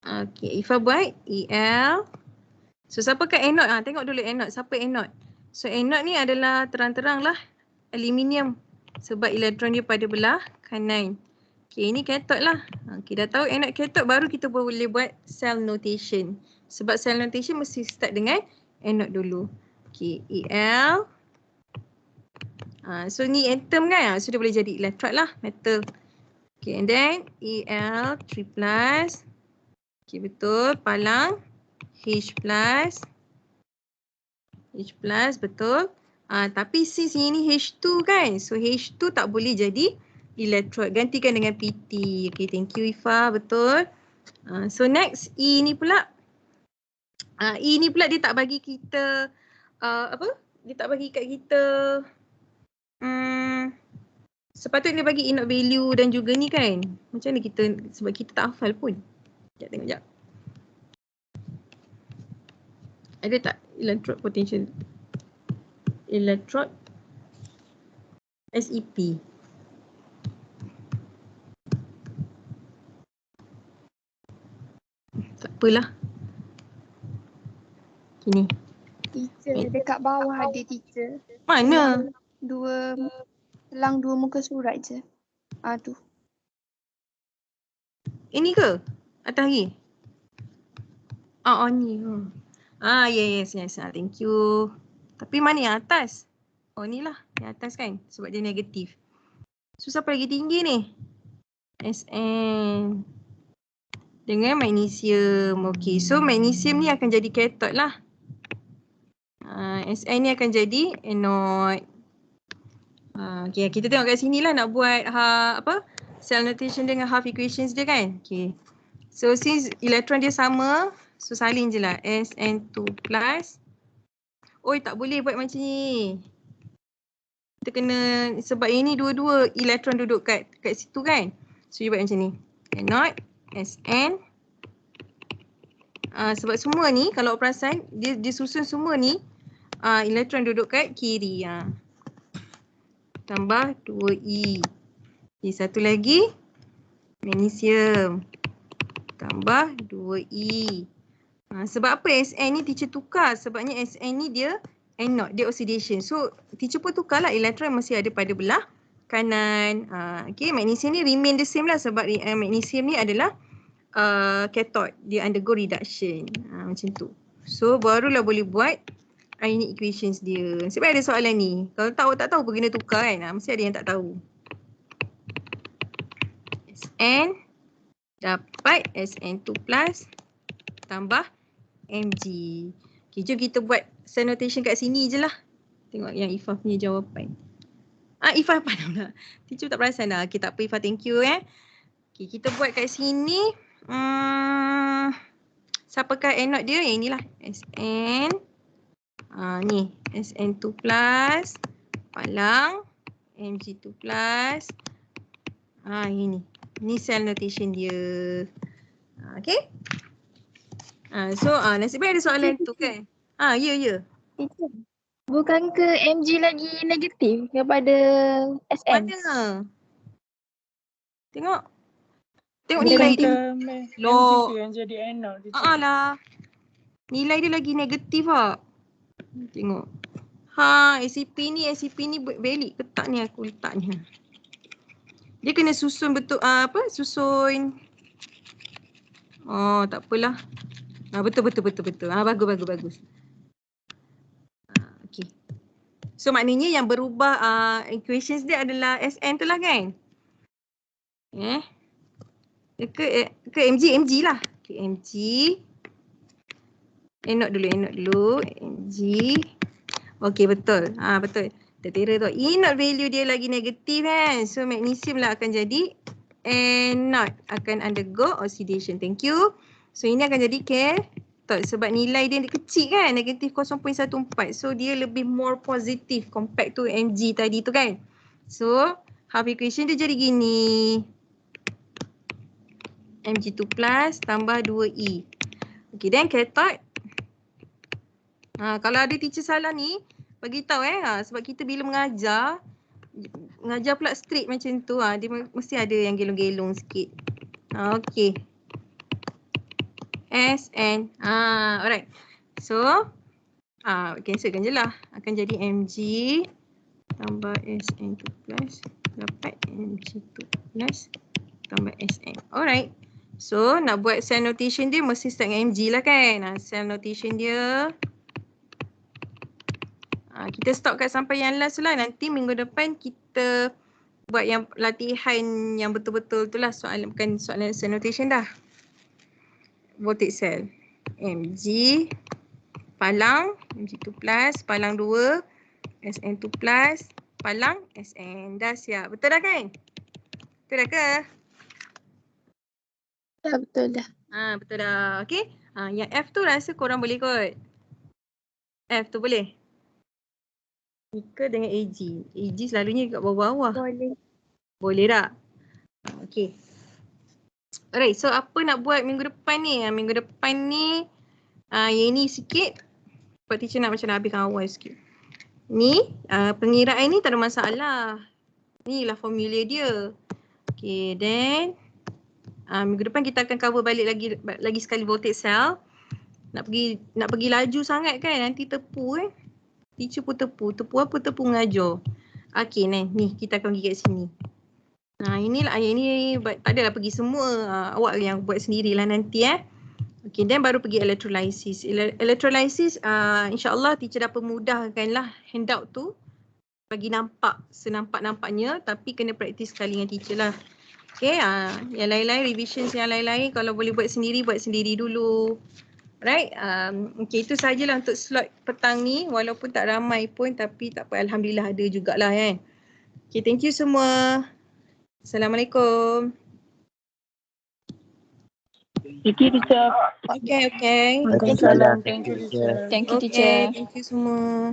Okay, Ifah buat EL. So siapakah anode? Tengok dulu anode. Siapa anode? So anode ni adalah terang-terang lah aluminium sebab elektron dia pada belah kanan. Okay, ini cathode lah. Okay, dah tahu anode cathode, baru kita boleh buat cell notation. Sebab cell notation mesti start dengan anode dulu. Okay, EL. So ni atom kan? So dia boleh jadi electrode lah, metal. Okay, and then EL3 plus. Okay, betul. Palang H plus, betul. Tapi since ini H2 kan, so H2 tak boleh jadi electrode. Gantikan dengan PT. Okay, thank you Ifah, betul. So next, E ni pula. E ni pula dia tak bagi kita, dia tak bagi kat kita, sepatutnya dia bagi inert value dan juga ni kan. Macam mana kita, sebab kita tak hafal pun. Sekejap tengok sekejap. Ada tak electrode potential? Electrode SEP. Tak apalah. Gini. Teacher, dekat bawah ada teacher. Mana? Selang 2 muka surat je. Tu. Ini ke? Atas lagi? Ni. Yes. Thank you. Tapi mana yang atas? Ni lah. Yang atas kan? Sebab dia negatif. So, siapa lagi tinggi ni? SN. Dengan magnesium. Okay. So, magnesium ni akan jadi cathode lah. SN ni akan jadi anode. Okay. Kita tengok kat sini lah nak buat cell notation dengan half equations dia kan? Okay. So, since elektron dia sama, so salin je lah. SN2 plus. Tak boleh buat macam ni. Kita kena, sebab ini dua-dua elektron duduk kat situ kan. So, you buat macam ni. Anode, SN. Sebab semua ni, kalau perasan, dia susun semua ni, elektron duduk kat kiri. Tambah 2E. Okay, satu lagi, magnesium. Tambah 2E. Sebab apa SN ni teacher tukar? Sebabnya SN ni dia anode, dia oxidation. So teacher pun tukarlah elektron masih ada pada belah kanan. Okay, magnesium ni remain the same lah sebab magnesium ni adalah cathode. Dia undergo reduction. Macam tu. So barulah boleh buat ionic equations dia. Sebab ada soalan ni. Kalau tak tahu pun kena tukar kan. Mesti ada yang tak tahu. Sn dapat Sn2 plus tambah Mg. Okay, jom kita buat sign notation kat sini je lah. Tengok yang Ifah punya jawapan. Ifah pandang lah. Teacher tak perasan dah. Okay, tak apa Ifah, thank you Okay, kita buat kat sini. Siapakah anode dia? Yang inilah. Sn. Ni. Sn2 plus. Palang. Mg2 plus. Ini. Ini cell notation dia. Okay. So nasib baik ada soalan tu kan? Ya. Teacher, bukan ke MG lagi negatif daripada SN? Mana? Tengok Dia nilai negatif. dia. Loh. MG yang jadi anode. Lah. Nilai dia lagi negatif Tengok. ACP ni valid ke tak ni aku letaknya. Dia kena susun betul susun. Tak apalah. Betul. Bagus. Okay. So maknanya yang berubah equations dia adalah SN tu lah kan? Ke MG lah. Okay, MG. Anode dulu. MG. Okay, betul. Betul. Tertera tu. Anode value dia lagi negatif kan? So magnesium lah akan jadi anode. Akan undergo oxidation. Thank you. So ini akan jadi cathode. Sebab nilai dia kecil kan? Negatif 0.14. So dia lebih more positive compared to Mg tadi tu kan? So half equation dia jadi gini. Mg2 plus tambah 2E. Okay, then cathode. Kalau ada teacher salah ni, bagi tahu sebab kita bila mengajar pula straight macam tu, dia mesti ada yang gelong-gelong sikit. Okay. Sn. Alright. So, cancelkan je lah. Akan jadi Mg tambah Sn2 plus dapat Mg2 plus tambah Sn. Alright. So, nak buat cell notation dia mesti start dengan Mg lah kan. Cell notation dia. Kita stop kat sampai yang last lah. Nanti minggu depan kita buat yang latihan yang betul-betul tu lah. Bukan soalan cell notation dah. Voltage cell. Mg. Palang. Mg2 plus. Palang 2. Sn2 plus. Palang Sn. Dah siap. Betul dah kan? Betul dah ke? Ya, betul dah. Betul dah. Okay. Yang F tu rasa korang boleh kot. F tu boleh? Nika dengan AG. AG selalunya kat bawah-bawah. Boleh. Boleh tak? Okay. Alright, so apa nak buat minggu depan ni? Minggu depan ni, yang ni sikit. Sebab teacher nak macam nak habiskan awal sikit. Ni, pengiraan ni tak ada masalah. Ni lah formula dia. Okay, then minggu depan kita akan cover balik lagi sekali voltage cell. Nak pergi laju sangat kan, nanti tepu Teacher pun tepu apa? Tepu mengajar. Okay, ni kita akan pergi kat sini. Inilah ini tak adalah pergi semua. Awak yang buat sendirilah nanti Okay, then baru pergi electrolysis. Electrolysis insya-Allah teacher dapat mudahkanlah handout tu bagi nampak senampak-nampaknya, tapi kena praktis sekali dengan teacher lah. Okay, yang lain-lain revisions yang lain-lain kalau boleh buat sendiri dulu. Right, okay, itu sajalah untuk slot petang ni. Walaupun tak ramai pun, tapi tak apa, alhamdulillah ada jugalah kan. Okay, thank you semua. Assalamualaikum. Thank you, teacher. Okay. Waalaikumsalam. Thank you, teacher. Thank you, teacher. Thank you semua.